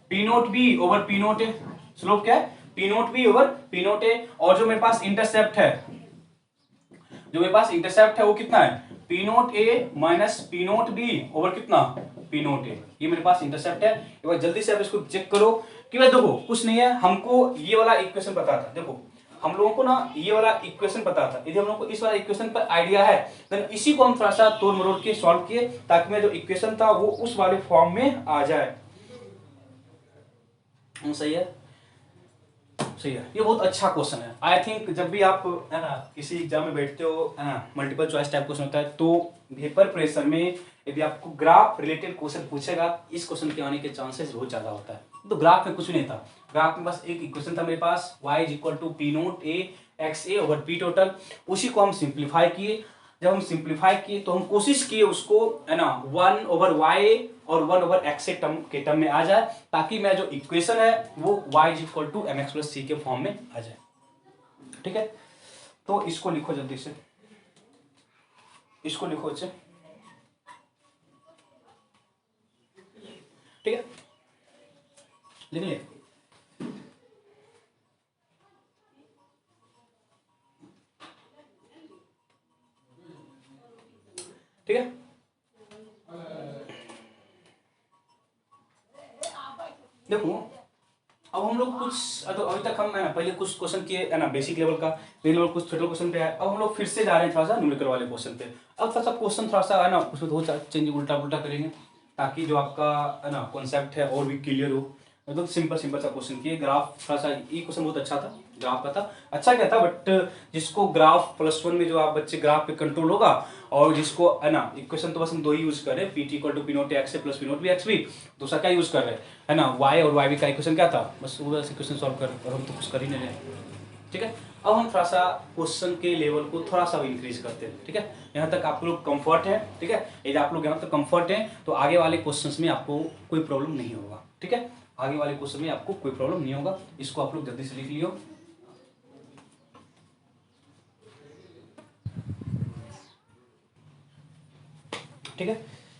P note B over P note A. Slope क्या है? P note B over P note A. और जो मेरे पास इंटरसेप्ट है, जो मेरे पास इंटरसेप्ट है वो कितना है? P note A minus P note B over कितना? P note A. ये मेरे पास इंटरसेप्ट है। एक बार जल्दी से आप इसको चेक करो कि भाई देखो कुछ नहीं है, हमको ये वाला इक्वेशन पता था। देखो हम लोगों को ना ये वाला इक्वेशन पता था। यदि हम लोगों को इस वाला इक्वेशन पर आइडिया है देन इसी को हम थोड़ा सा तोड़ मरोड़ के सॉल्व किए ताकि मेरा जो इक्वेशन था वो उस वाले फॉर्म में आ जाए। सही है, सही है। ये बहुत अच्छा क्वेश्चन है। आई थिंक जब भी आप है ना किसी एग्जाम में बैठते हो है ना, मल्टीपल चॉइस टाइप क्वेश्चन होता है, तो वेपर प्रेशर में यदि आपको ग्राफ रिलेटेड क्वेश्चन पूछेगा इस क्वेश्चन के आने के चांसेस बहुत ज्यादा होता है। तो ग्राफ में कुछ नहीं था, ग्राफ में बस एक इक्वेशन था मेरे पास, y is equal to P note A x A over P total. उसी को हम सिंप्लीफाई किए। जब हम सिंप्लीफाई किए तो हम कोशिश किए उसको है ना 1/y और 1/x के टर्म में आ जाए ताकि मेरा जो इक्वेशन है वो y is equal to mx plus c के फॉर्म में आ जाए। ठीक है, तो इसको लिखो जल्दी से, इसको लिखो अच्छे। ठीक है, लिख लिया? ठीक है, देखो अब हम लोग कुछ तो अभी तक हम पहले कुछ क्वेश्चन किए है ना बेसिक लेवल का, बेसिक लेवल कुछ छोटे क्वेश्चन पे है। अब हम लोग फिर से जा रहे हैं थोड़ा सा न्यूमेरिकल वाले क्वेश्चन पे। अब थोड़ा सा क्वेश्चन थोड़ा सा है ना उसमें थोड़ा चेंज उल्टा पुल्टा करेंगे ताकि जो आपका है ना कॉन्सेप्ट है और भी क्लियर हो। मतलब सिंपल सिंपल सा क्वेश्चन किए। ग्राफ थोड़ा सा, ये क्वेश्चन बहुत अच्छा था, ग्राफ का था, अच्छा क्या था, बट जिसको ग्राफ +1 में जो आप बच्चे ग्राफ पे कंट्रोल होगा और जिसको है ना इक्वेशन तो बस हम दो ही यूज कर रहे हैं, P T equal to P naught x A plus P note B x B. दूसरा क्या यूज कर रहे हैं है ना वाई और वाई बी का इक्वेशन क्या था, बस वो इक्वेशन सॉल्व कर, और हम तो कुछ कर ही नहीं रहे। ठीक है, अब हम थोड़ा सा क्वेश्चन के लेवल को थोड़ा सा इंक्रीज करते हैं। ठीक है, यहाँ तक आप लोग कंफर्ट है? ठीक है, यदि आप लोग यहाँ तक कंफर्ट है तो आगे वाले क्वेश्चंस में आपको कोई प्रॉब्लम नहीं होगा। ठीक है, आगे वाले क्वेश्चन में आपको कोई प्रॉब्लम नहीं होगा। इसको आप लोग जल्दी से लिख लियो। ठीक है,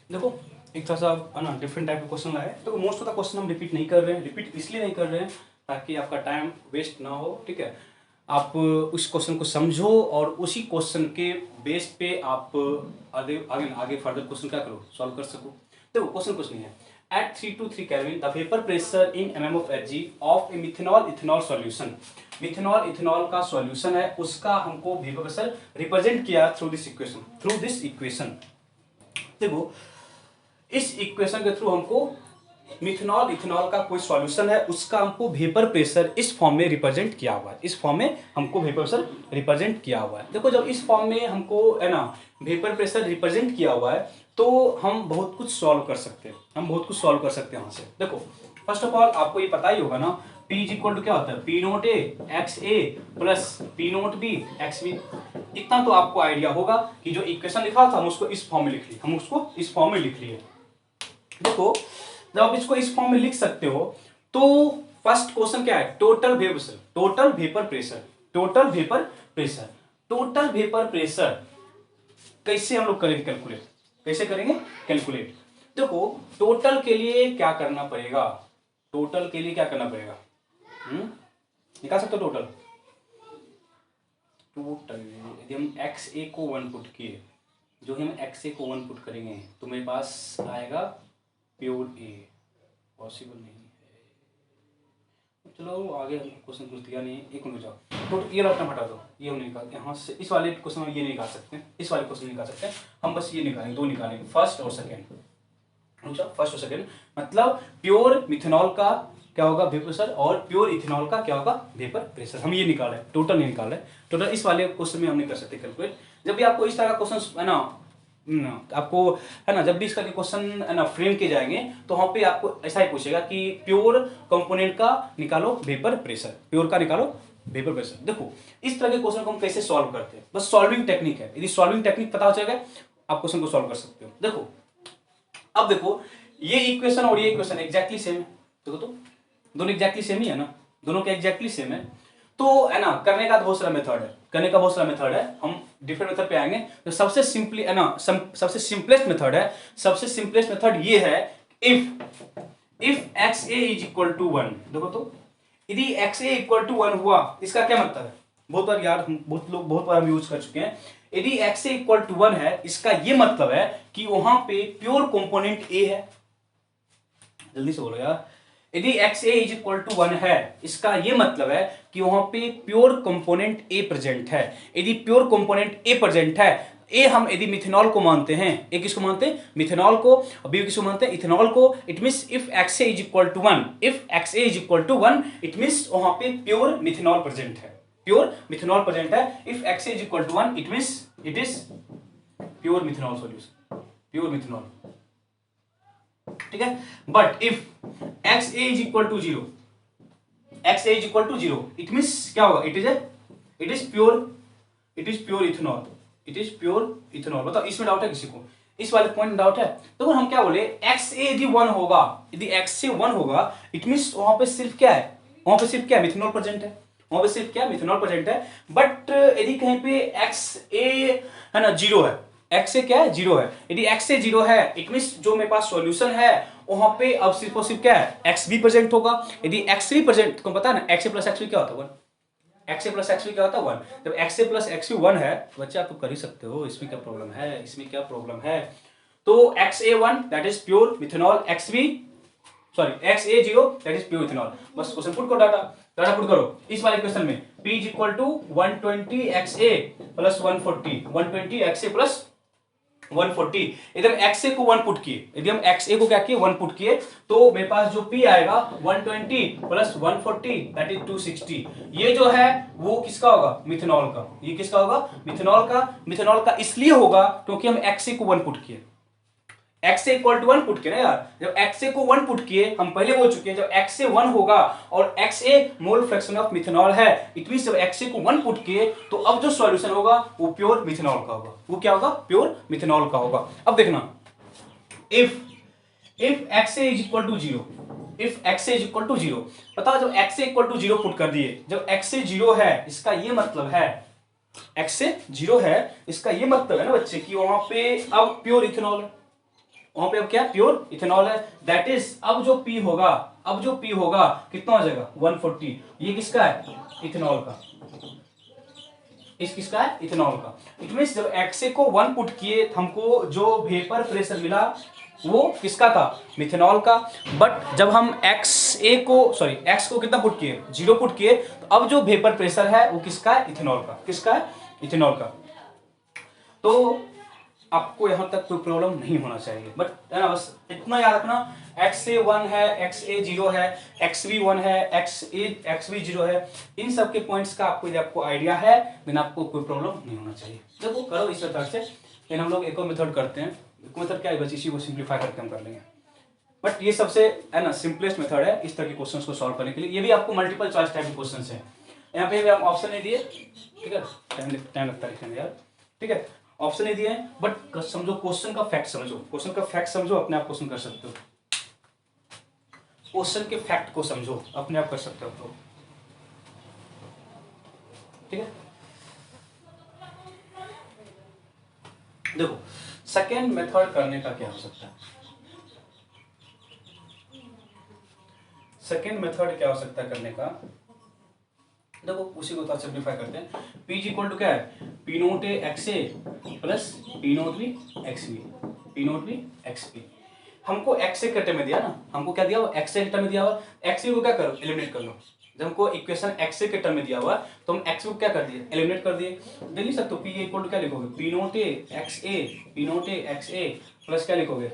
देखो एक थोड़ा सा है ना डिफरेंट टाइप का क्वेश्चन लाया है। तो मोस्ट ऑफ द क्वेश्चन हम रिपीट नहीं कर रहे हैं। रिपीट इसलिए नहीं कर रहे हैं ताकि आपका टाइम वेस्ट ना हो। ठीक है, आप उस क्वेश्चन को समझो और उसी क्वेश्चन के बेस पे आप आगे आगे आगे फर्दर क्वेश्चन क्या करो, सॉल्व कर सको। देखो क्वेश्चन कुछ नहीं है। At 323 kelvin the vapour pressure in mm of Hg of a methanol ethanol solution. Methanol ethanol का सॉल्यूशन है, उसका हमको वेपर प्रेशर रिप्रेजेंट किया through this equation, through this equation. देखो इस इक्वेशन के थ्रू हमको मिथेनॉल इथेनॉल का कोई सॉल्यूशन है उसका हमको वेपर प्रेशर इस फॉर्म में रिप्रेजेंट किया हुआ है। इस फॉर्म में हमको वेपर प्रेशर रिप्रेजेंट किया हुआ है। देखो जब इस फॉर्म में हमको है ना वेपर प्रेशर रिप्रेजेंट किया हुआ है तो हम बहुत कुछ सॉल्व कर सकते हैं, हम बहुत कुछ सॉल्व कर सकते हैं यहाँ से। देखो फर्स्ट ऑफ ऑल आपको ये पता ही होगा ना P इज इक्वल टू क्या होता है, पी नोट ए एक्स ए plus P note B x B. इतना तो आपको आइडिया होगा कि जो इक्वेशन लिखा था हम उसको इस फॉर्म में लिख लिए, हम उसको इस फॉर्म में लिख लिए। देखो जब आप इसको इस फॉर्म में लिख सकते हो तो फर्स्ट क्वेश्चन क्या है, total vapour pressure, total vapour pressure, total vapour pressure, total vapour pressure कैसे हम लोग करेंगे कैलकुलेट, कैसे करेंगे कैलकुलेट। देखो टोटल के लिए क्या करना पड़ेगा, टोटल के लिए क्या करना पड़ेगा, निकाल सकते हो टोटल। टोटल यदि हम एक्स ए को 1 पुट किए, जो हम एक्स ए को 1 पुट करेंगे तो मेरे पास आएगा प्योर ए, पॉसिबल नहीं है। चलो आगे हमको क्वेश्चन कुछ दिया नहीं, एक मिनट जाओ। तो ये रकम हटा दो, ये हम निकाल यहाँ से इस वाले क्वेश्चन में ये नहीं निकाल सकते, इस वाले क्वेश्चन निकाल सकते हैं हम, बस ये निकालेंगे, दो निकालेंगे, फर्स्ट और सेकेंड। फर्स्ट और सेकेंड मतलब प्योर मिथेनॉल का क्या होगा वेपर प्रेशर, और प्योर इथेनॉल का क्या होगा वेपर प्रेशर। हम ये निकाल रहे हैं, टोटल नहीं निकाल रहे। टोटल इस वाले क्वेश्चन में हम नहीं कर सकते कैलकुलेट। जब भी आपको इस तरह का क्वेश्चन है ना, आपको है ना, जब भी इस तरह के क्वेश्चन है ना फ्रेम किए जाएंगे तो वहाँ पे आपको ऐसा ही पूछेगा कि प्योर कंपोनेंट का निकालो वेपर प्रेशर, प्योर का निकालो वेपर प्रेशर। देखो इस तरह के क्वेश्चन को हम कैसे सॉल्व करते हैं, बस सॉल्विंग टेक्निक है। यदि सॉल्विंग टेक्निक पता हो जाएगा आप क्वेश्चन को सॉल्व कर सकते हो। देखो अब देखो ये इक्वेशन और ये इक्वेशन एग्जैक्टली सेम है। देखो तो दोनों एग्जैक्टली सेम ही है ना, दोनों के एग्जैक्टली सेम है। तो है ना, करने का बहुत सारा मेथड है, करने का बहुत सारा मेथड है। हम डिफरेंट मेथड पे आएंगे। तो सबसे सिंपली है ना, सबसे सिंपलेस्ट मेथड है, सबसे सिंपलेस्ट मेथड ये है, if x A is equal to 1। देखो तो यदि एक्स ए इक्वल टू 1 हुआ, इसका क्या मतलब है, बहुत बार यार बहुत लोग बहुत बार हम यूज कर चुके हैं। यदि एक्स ए इक्वल टू 1 है, इसका ये मतलब है कि वहां पे प्योर कंपोनेंट ए है। जल्दी से बोलो यार, यदि x A is equal to 1 है, इसका ये मतलब है कि वहां पे प्योर कंपोनेंट ए प्रेजेंट है। यदि प्योर कंपोनेंट ए प्रेजेंट है, ए हम यदि मिथेनॉल को मानते हैं, ए किसको मानते हैं, मिथेनॉल को, बी किसको मानते हैं, इथेनॉल को। It means if x A is equal to 1, if x A is equal to 1, it means वहां पे प्योर मिथेनॉल प्रेजेंट है, प्योर मिथेनॉल प्रेजेंट है। If x A is equal to 1, it means it is pure methanol solution, pure methanol, ठीक है। But if x A is equal to 0, x A is equal to 0, it means क्या होगा, it is pure ethanol, it is pure ethanol. बताओ इसमें डाउट है किसी को, इस वाले पॉइंट में डाउट है? तो हम क्या बोले, एक्स ए यदि 1 होगा, यदि एक्स से 1 होगा, इट मींस वहां पे सिर्फ क्या है, वहां पे सिर्फ क्या मिथेनॉल प्रेजेंट है, वहां पे सिर्फ क्या मिथेनॉल प्रेजेंट है। बट यदि कहीं पे एक्स ए है ना 0 है, एक्स से क्या है 0 है, यदि एक्स से 0 है, इट मींस जो मेरे पास सॉल्यूशन है वहां पे अब सिर्फ और सिर्फ क्या है, एक्स भी प्रेजेंट होगा। यदि एक्स भी प्रेजेंट, तुमको पता है ना एक्स ए प्लस एक्स भी क्या होता है 1, एक्स ए प्लस एक्स भी क्या होता है 1। जब एक्स ए प्लस एक्स भी 1 है, तो बच्चे आप तो कर ही सकते हो, इसमें क्या प्रॉब्लम है, इसमें क्या प्रॉब्लम है। तो x a 1 that is pure methanol, x B sorry x a 0 that is pure ethanol. बस क्वेश्चन पुट करो, डाटा पुट करो इस वाले क्वेश्चन में। P is equal to 120 x A plus 140, 120 x A plus 140। इधर एक्स ए को 1 पुट किए, यदि हम एक्स ए को क्या किए 1 पुट किए, तो मेरे पास जो P आएगा 120 प्लस 140 दैट इज 260। ये जो है वो किसका होगा, मिथेनॉल का। ये किसका होगा, मिथेनॉल का। मिथेनॉल का इसलिए होगा क्योंकि हम एक्स ए को 1 पुट किए, x a equal to 1 put किए ना यार। जब एक्स ए को 1 पुट किए, हम पहले बोल चुके हैं, जब एक्स ए 1 होगा और x A mole fraction of methanol है, इट मींस जब एक्स ए को 1 पुट किए, तो अब जो सॉल्यूशन होगा वो प्योर मिथेनॉल का होगा। वो क्या होगा, प्योर मिथेनॉल का होगा। अब देखना, if x A is equal to 0, if x A is equal to 0, बताओ जब x a equal to 0 put कर दिए, जब एक्स ए 0 है, इसका ये मतलब है, एक्स ए 0 है, इसका ये मतलब है ना बच्चे कि वहां पे अब प्योर इथेनॉल है, वहां पे अब क्या प्योर इथेनॉल है। दैट इज अब जो P होगा, अब जो P होगा कितना हो जाएगा 140। ये किसका है, इथेनॉल का। इस किसका है, इथेनॉल का। इट मींस जब XA को 1 पुट किए, हमको जो वेपर प्रेशर मिला वो किसका था, मिथेनॉल का। बट जब हम XA को सॉरी X को कितना पुट किए, 0 पुट किए, तो अब जो वेपर प्रेशर है वो किसका है, इथेनॉल का। किसका है, इथेनॉल का। तो आपको यहां तक कोई प्रॉब्लम नहीं होना चाहिए, बट है ना, बस इतना याद रखना, एक्स ए 1 है, एक्स ए 0 है, एक्स बी 1 है, एक्स बी 0 है। इन सब के पॉइंट्स का आपको आइडिया है, देन आपको कोई प्रॉब्लम नहीं होना चाहिए। देखो करो इस मेथड से। लेकिन हम लोग एक और मेथड करते हैं, एक मेथड क्या है बस, इसी को सिंप्लीफाई करके हम कर लेंगे। बट ये सबसे है ना सिंपलेस्ट मेथड है इस तरह के क्वेश्चंस को सॉल्व करने के लिए। ये भी आपको मल्टीपल चॉइस टाइप के क्वेश्चंस हैं। यहाँ पे भी हम ऑप्शन नहीं दिए, ठीक है, टाइम लगता है लिखने में यार, ठीक है, ऑप्शन नहीं दिए हैं, बट समझो क्वेश्चन का फैक्ट समझो, क्वेश्चन का फैक्ट समझो, अपने आप क्वेश्चन कर सकते हो। क्वेश्चन के फैक्ट को समझो, अपने आप कर सकते हो तो, ठीक है। देखो सेकेंड मेथड करने का क्या हो सकता है, सेकेंड मेथड क्या हो सकता है करने का। देखो उसी को थोड़ा सिंप्लीफाई करते हैं। P इज इक्वल टू क्या है, P नोट ए एक्स ए plus P naught B x B, P naught B x B. हमको एक्स ए के टर्म में दिया ना, हमको क्या दिया हुआ, एक्स ए के टर्म में दिया हुआ, एक्स बी को क्या करो, एलिमिनेट कर लो। जब हमको इक्वेशन एक्स ए के टर्म में दिया हुआ, तो हम एक्स को क्या कर दिए, एलिमिनेट कर दिए। देख नहीं सकते, P इक्वल टू क्या लिखोगे, P naught A x A, P naught A x A plus क्या लिखोगे,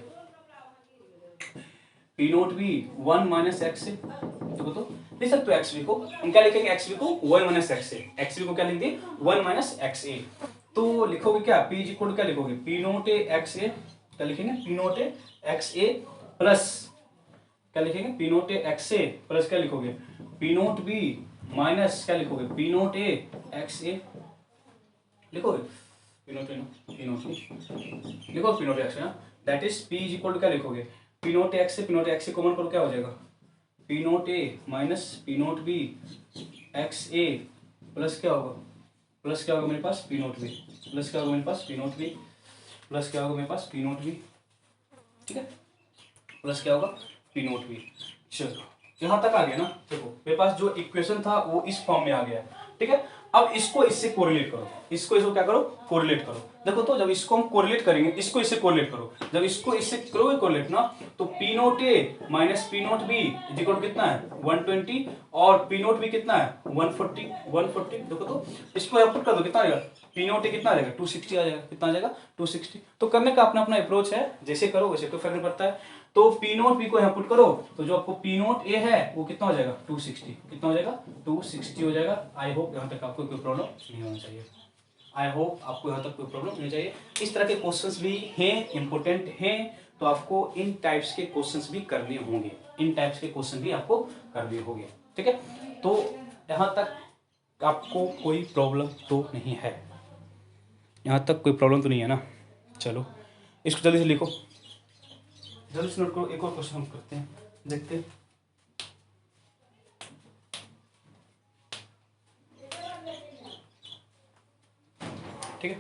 P note B 1 minus X A. देखो तो लिख सकते हो एक्स बी को, हम क्या लिखेंगे, एक्स बी को 1 माइनस एक्स ए, एक्स बी को क्या लिख दिए 1 माइनस एक्स ए। तो लिखोगे क्या, पी इज इक्वल टू क्या लिखोगे, पी नोट ए एक्स ए, क्या लिखेंगे पी नोट ए एक्स ए प्लस क्या लिखेंगे पी नोट ए एक्स ए प्लस क्या लिखोगे पी नोट बी माइनस क्या लिखोगे P note A x a लिखोगे, पी नोट बी लिखो p naught x a, that is p is equal to क्या लिखोगे पी नोट एक्स से पी नोट एक्स से कॉमन करो क्या हो जाएगा P note A minus P note B X A plus क्या होगा, प्लस क्या होगा मेरे पास पी नोट बी, प्लस क्या होगा मेरे पास पी नोट बी, प्लस क्या होगा मेरे पास पी नोट बी, ठीक है, प्लस क्या होगा पी नोट बी। चलो यहां तक आ गया ना, देखो मेरे पास जो इक्वेशन था वो इस फॉर्म में आ गया, ठीक है। अब इसको इससे कोरिलेट करो, इसको क्या करो कोरिलेट करो। देखो तो जब इसको हम कोरिलेट करेंगे, इसको इससे कोरिलेट करो, जब इसको इससे करोगे कोरिलेट ना, तो P note A minus P note B equal कितना है 120 और पी नोट बी कितना है 140। देखो तो इसको यहाँ पुट कर दो, कितना आ जाएगा पी नोट ए कितना आ जाएगा 260 आ जाएगा, कितना आ जाएगा 260। तो करने का अपना अपना अप्रोच है, जैसे करो वैसे कोई फर्क नहीं पड़ता है। तो पी नोट बी को यहाँ पुट करो, तो जो आपको पी नोट ए है वो कितना हो जाएगा 260, कितना हो जाएगा 260 हो जाएगा। आई होप यहाँ तक आपको कोई प्रॉब्लम नहीं होना चाहिए, आई होप आपको यहाँ तक कोई प्रॉब्लम नहीं चाहिए। इस तरह के क्वेश्चंस भी हैं, इंपॉर्टेंट हैं, तो आपको इन टाइप्स के क्वेश्चंस भी करने होंगे, इन टाइप्स के क्वेश्चन भी आपको करने होंगे, ठीक है। तो यहाँ तक आपको कोई प्रॉब्लम तो नहीं है, यहाँ तक कोई प्रॉब्लम तो नहीं है ना। चलो इसको जल्दी से लिखो, जल्दी से नोट करो। एक और क्वेश्चन हम करते हैं, देखते हैं। ठीक है,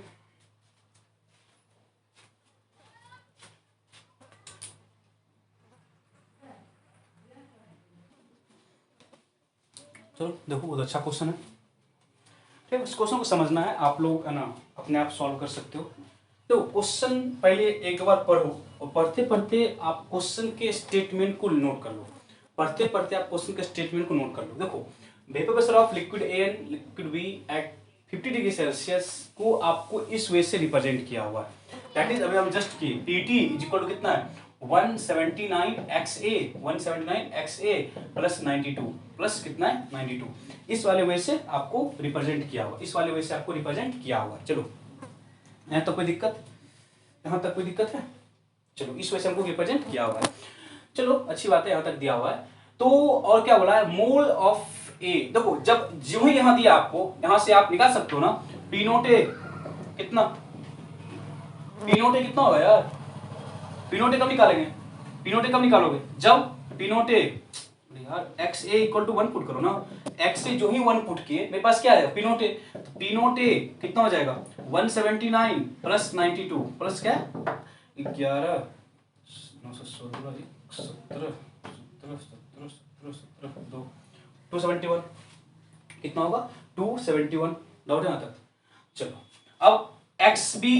चलो देखो बहुत अच्छा क्वेश्चन है, ठीक है। इस क्वेश्चन को समझना है, आप लोग है ना अपने आप सॉल्व कर सकते हो। तो क्वेश्चन पहले एक बार पढ़ो और पढ़ते पढ़ते आप क्वेश्चन के स्टेटमेंट को नोट कर लो, पढ़ते पढ़ते आप क्वेश्चन के स्टेटमेंट को नोट कर लो। देखो vapour pressure of liquid a and liquid b at 50 degree Celsius को आपको इस वे से रिप्रेजेंट किया हुआ है, दैट इज अभी हम जस्ट किए पीटी इज इक्वल टू कितना है 179 XA 179 XA प्लस 92 प्लस कितना है 92, इस वाले वे से आपको रिप्रेजेंट किया हुआ, इस वाले वे से आपको रिप्रेजेंट किया हुआ है। चलो यहाँ तक कोई दिक्कत, यहाँ तक कोई दिक्कत है, चलो इस वजह से हमको रिप्रेजेंट किया हुआ है, चलो अच्छी बात है, यहाँ तक दिया हुआ है। तो और क्या बोला है मोल ऑफ ए, देखो जब जो ही यहाँ दिया आपको, यहाँ से आप निकाल सकते हो ना पी नोट ए कितना, पी नोट ए कितना होगा यार, पी नोट ए कब निकालेंगे, पी नोट ए कब निकालोगे जब पी नोट ए यार x a equal to 1 put करो ना, एक्स ए जो ही 1 पुट किए मेरे पास क्या आएगा पी नोट ए, तो पी नोट ए कितना हो जाएगा 179 प्लस 92 प्लस क्या 11 916 17 271 कितना होगा 271, डाउट है यहाँ तक। चलो अब एक्स बी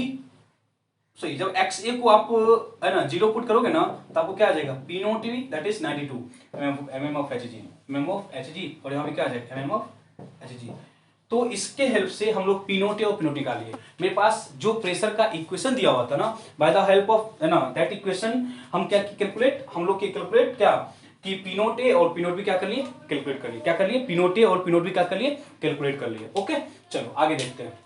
सही, जब एक्स ए को आप है ना 0 पुट करोगे ना तो आपको क्या आ जाएगा P note b that is 92 mm of h g, और यहाँ पे क्या आ जाएगा mm ऑफ एच जी। तो इसके हेल्प से हम लोग पी नोट ए और पी नोट निकालिए। मेरे पास जो प्रेशर का इक्वेशन दिया हुआ था ना, बाय द हेल्प ऑफ है ना दैट इक्वेशन हम क्या कैलकुलेट, हम लोग कैलकुलेट क्या कि पी नोट ए और पी नोट बी क्या कर लिए कैलकुलेट कर लिए, क्या कर लिए पी नोट ए और पी नोट बी क्या कर लिए कैलकुलेट कर लिए। ओके चलो आगे देखते हैं,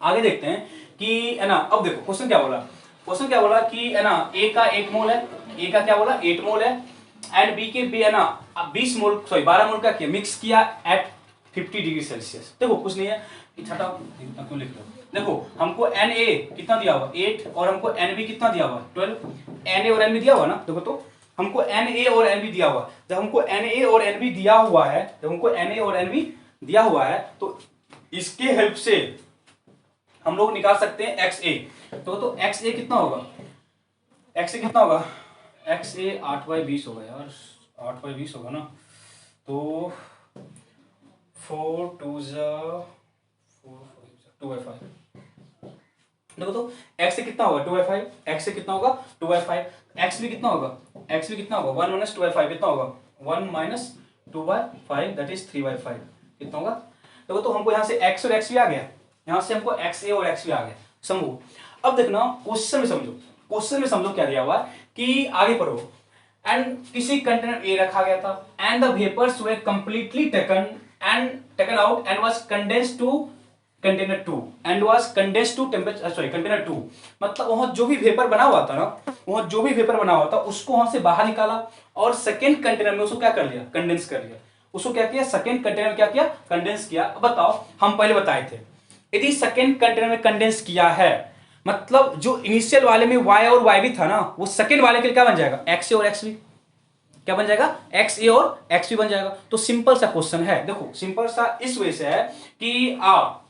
आगे देखते हैं कि है ना। अब देखो क्वेश्चन क्या बोला, क्वेश्चन क्या बोला कि है ना ए का 8 मोल है, ए का क्या बोला 8 मोल है एंड बी के बी है ना 20 मोल सॉरी 12 मोल का किया मिक्स किया एट 50 डिग्री सेल्सियस। देखो कुछ नहीं है, छठा क्यों लिख लो, देखो हमको एन ए कितना दिया हुआ 8 और हमको एन बी कितना दिया हुआ 12, एन ए और एन बी दिया हुआ ना, देखो तो हमको एन ए और एन बी दिया हुआ, जब हमको एन ए और एन बी दिया हुआ है, जब हमको एन ए और एन बी दिया हुआ है तो इसके हेल्प से हम लोग निकाल सकते हैं एक्स ए। तो एक्स ए कितना होगा, एक्स ए कितना होगा, एक्स ए 8/20 होगा यार, 8/20 होगा ना, तो 4 2 2/5। देखो तो एक्स ए कितना होगा 2/5, एक्स ए कितना होगा 2/5, एक्स बी कितना होगा, एक्स बी कितना होगा 1 - 2/5 कितना होगा 1 - 2/5 दैट इज 3/5 कितना होगा। देखो तो हमको यहाँ से एक्स और एक्स भी आ गया, यहाँ से हमको एक्स ए और एक्स भी आ गया, समझो। अब देखना क्वेश्चन में समझो, क्वेश्चन में समझो क्या दिया हुआ कि आगे पढ़ो एंड किसी कंटेनर ए रखा गया था and the vapours were completely taken out and was condensed to container 2 and was condensed to temperature sorry container 2। मतलब वहां जो भी वेपर बना हुआ था ना, वहां जो भी वेपर बना हुआ था उसको वहां से बाहर निकाला और सेकेंड कंटेनर में उसको क्या कर लिया, कंडेंस कर लिया। उसको क्या किया, सेकेंड कंटेनर में क्या किया, कंडेंस किया। अब बताओ, हम पहले बताए थे यदि सेकेंड कंटेनर में कंडेंस किया है मतलब जो इनिशियल वाले में y और y भी था ना, वो सेकेंड वाले के लिए क्या बन जाएगा, x और x भी क्या बन जाएगा, एक्स ए और एक्स भी बन जाएगा। तो सिंपल सा क्वेश्चन है, देखो सिंपल सा इस वजह से है कि आप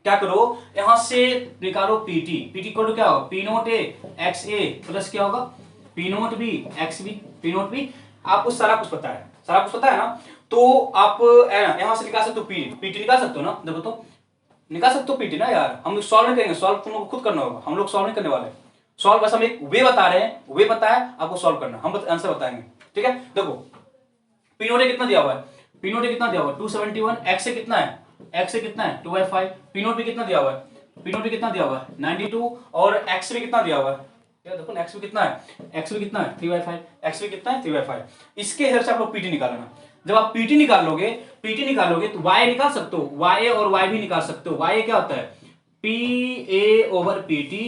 क्या करो, यहां से निकालो पीटी, पीटी को क्या होगा, पी नोट ए एक्स ए प्लस क्या होगा P note B x b, p note b आपको सारा कुछ पता है, सारा कुछ पता है ना। तो आप यहां से निकाल सकते हो पीटी निकाल सकते हो ना, देखो तो निकाल सकते हो पीटी ना यार। हम लोग सॉल्व नहीं करेंगे, सॉल्व तुम लोग खुद करना होगा, हम लोग सॉल्व नहीं करने वाले। सॉल्व बस हम एक वे बता रहे हैं, वे पता है आपको सॉल्व करना, हम आंसर बताएंगे। ठीक है, देखो पी नोट ए कितना दिया हुआ है, पी नोट ए कितना दिया हुआ है 271, एक्स से कितना है, एक्स से कितना है 2/5, पी नोट भी कितना दिया हुआ है, पी नोट भी कितना दिया हुआ है 92 और एक्स भी कितना दिया हुआ है, यार देखो एक्स भी कितना है, एक्स भी कितना है 3/5, एक्स भी कितना है 3/5। इसके हिसाब से आप लोग पीटी निकालना। जब आप पीटी निकालोगे, पीटी निकालोगे तो वाई निकाल सकते हो, वाई और वाई भी निकाल सकते हो। वाई क्या होता है पी ए ओवर पीटी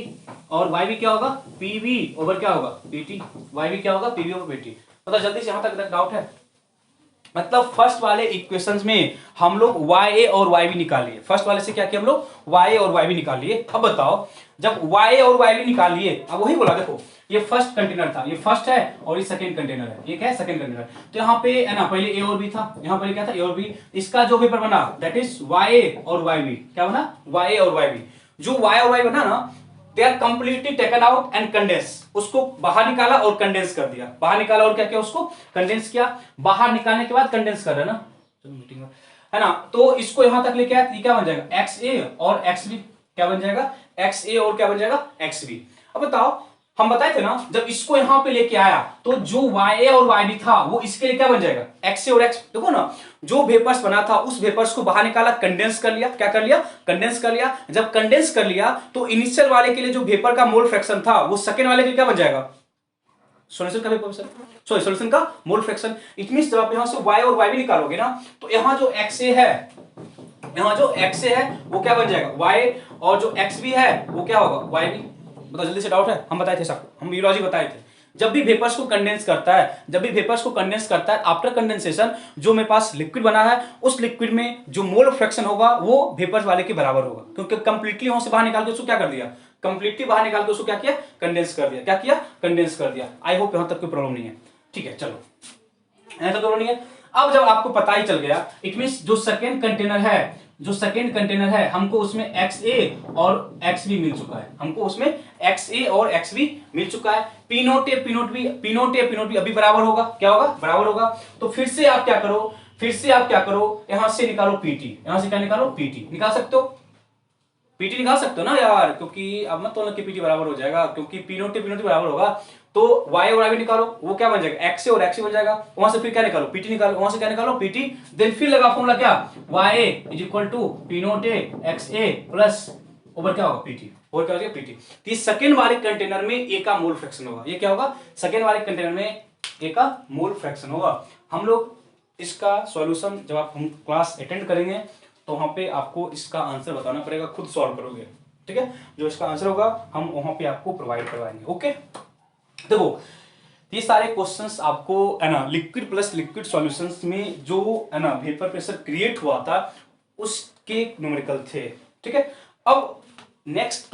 और वाई भी क्या होगा पीवी ओवर क्या होगा पीटी, वाई भी क्या होगा पीवी ओवर पीटी। मतलब जल्दी से यहां तक डाउट है, मतलब फर्स्ट वाले इक्वेशंस में हम लोग YA और YB निकाल लिए, फर्स्ट वाले से क्या किया हम लोग YA और YB निकाल लिए। अब बताओ जब YA और YB निकाल लिए, अब वही बोला देखो ये फर्स्ट कंटेनर था, ये फर्स्ट है और ये सेकंड कंटेनर है, ये क्या है सेकंड कंटेनर। तो यहाँ पे है ना पहले A और B था, यहाँ पर क्या था A और B, इसका जो पेपर बना दैट इज YA और YB, क्या बना YA और YB। जो Y और Y बना ना they are completely taken out and condense, उसको बाहर निकाला और कंडेंस कर दिया, बाहर निकाला और क्या किया उसको कंडेंस किया, बाहर निकालने के बाद कंडेंस कर रहा है ना, मीटिंग में है ना। तो इसको यहां तक लेके आया, क्या बन जाएगा एक्स ए और एक्स बी, क्या बन जाएगा एक्स ए और क्या बन जाएगा एक्स बी। अब बताओ हम बताए थे ना जब इसको यहां पे लेके आया तो जो YA और YB था वो इसके लिए क्या बन जाएगा एक्स ए और एक्स। देखो ना जो वेपर्स बना था उस वेपर्स को बाहर निकाला, कंडेंस कर लिया, क्या कर लिया कंडेंस कर लिया। जब कंडेंस कर लिया तो इनिशियल वाले के लिए जो वेपर का मोल फ्रैक्शन था वो सेकेंड वाले के लिए क्या बन जाएगा सॉल्यूशन का वेपर सॉरी सॉल्यूशन का मोल फ्रैक्शन। इट मींस जब आप यहां से y और YB निकालोगे ना तो यहां जो XA है, यहां जो XA है वो क्या बन जाएगा y और जो XB है वो क्या होगा YB। मतलब जल्दी से डाउट है, हम बताए थे सबको, हम यूलॉजी बताए थे। जब भी वेपर्स को कंडेंस करता है, जब भी वेपर्स को कंडेंस करता है आफ्टर कंडेंसेशन जो मेरे पास लिक्विड बना है उस लिक्विड में जो मोल फ्रैक्शन होगा वो वेपर्स वाले के बराबर होगा, क्योंकि कंप्लीटली वहां से बाहर निकाल के उसको क्या कर दिया कंप्लीटली बाहर निकाल के उसको क्या किया कंडेंस कर दिया, क्या किया कंडेंस कर दिया। आई होप यहां तक कोई प्रॉब्लम नहीं है, ठीक है चलो ऐसा प्रॉब्लम नहीं है। अब जब आपको पता ही चल गया इट मींस जो सेकेंड कंटेनर है, जो सेकेंड कंटेनर है हमको उसमें XA और XB मिल चुका है, हमको उसमें XA और XB मिल चुका है। P note A P note B, P note A P note B अभी बराबर होगा, क्या होगा बराबर होगा। तो फिर से आप क्या करो, फिर से आप क्या करो यहां से निकालो PT, यहां से क्या निकालो PT निकाल सकते हो, PT निकाल सकते हो ना यार, क्योंकि अब मत तो PT बराबर हो जाएगा क्योंकि P note A P note B बराबर होगा। तो y और y निकालो वो क्या बन जाएगा x और x बन जाएगा, वहां से फिर क्या निकालो pt निकालो, वहां से क्या निकालो pt, देन फिर लगा फॉर्मूला क्या y is equal to p note a x a plus over क्या होगा pt, और क्या हो जाएगा pt। तो ये सेकंड वाले कंटेनर में a का मोल फ्रैक्शन होगा, ये क्या होगा सेकंड वाले कंटेनर में a का मोल फ्रैक्शन होगा। हम लोग इसका सॉल्यूशन जब आप हम क्लास अटेंड करेंगे तो वहां पे आपको इसका आंसर बताना पड़ेगा, खुद सॉल्व करोगे ठीक है। जो इसका आंसर होगा हम वहां पे आपको प्रोवाइड करवाएंगे। ओके देखो ये सारे क्वेश्चंस आपको है ना लिक्विड प्लस लिक्विड सॉल्यूशंस में जो है ना वेपर प्रेशर क्रिएट हुआ था उसके न्यूमेरिकल थे, ठीक है। अब नेक्स्ट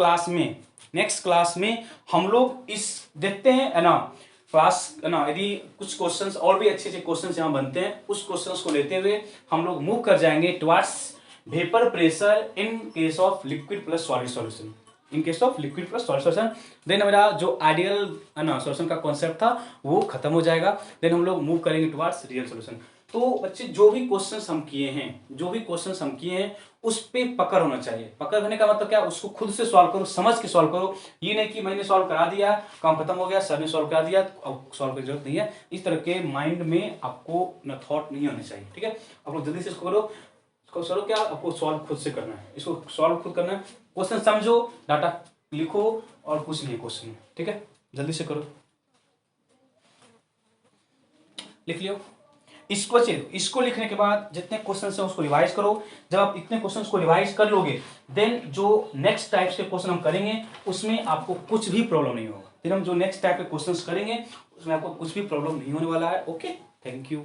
क्लास में हम लोग इस देखते हैं है ना क्लास है ना, यदि कुछ क्वेश्चंस और भी अच्छे क्वेश्चंस यहाँ बनते हैं उस क्वेश्चंस को लेते हुए हम लोग मूव कर जाएंगे towards vapour pressure in case of liquid plus solid solution, in case of liquid plus solid solution. Then मेरा जो आइडियल ना सॉल्यूशन का कॉन्सेप्ट था वो खत्म हो जाएगा, देन हम लोग मूव करेंगे टुवर्ड्स रियल सॉल्यूशन। तो बच्चे जो भी क्वेश्चंस हम किए हैं उस पे पकड़ होना चाहिए। पकड़ होने का मतलब क्या, उसको खुद से सॉल्व करो, समझ के सॉल्व करो। ये नहीं कि मैंने सॉल्व करा दिया काम खत्म हो गया, सर ने सॉल्व करा दिया अब सॉल्व की जरूरत नहीं है। इस तरह के माइंड में आपको न थॉट नहीं होने चाहिए, ठीक है। आप लोग जल्दी से इसको करो, इसको सॉल्व क्या आपको सॉल्व खुद से करना है, इसको सॉल्व खुद करना है। क्वेश्चन समझो, डाटा लिखो और कुछ नहीं क्वेश्चन में, ठीक है। जल्दी से करो। लिख लियो। इसको बच्चे इसको लिखने के बाद जितने क्वेश्चन हैं उसको रिवाइज करो। जब आप इतने क्वेश्चंस को रिवाइज कर लोगे देन जो नेक्स्ट टाइप के क्वेश्चन हम करेंगे उसमें आपको कुछ भी प्रॉब्लम नहीं होगा। फिर हम जो नेक्स्ट टाइप के क्वेश्चंस करेंगे उसमें आपको कुछ भी प्रॉब्लम नहीं होने वाला है। Okay, thank you.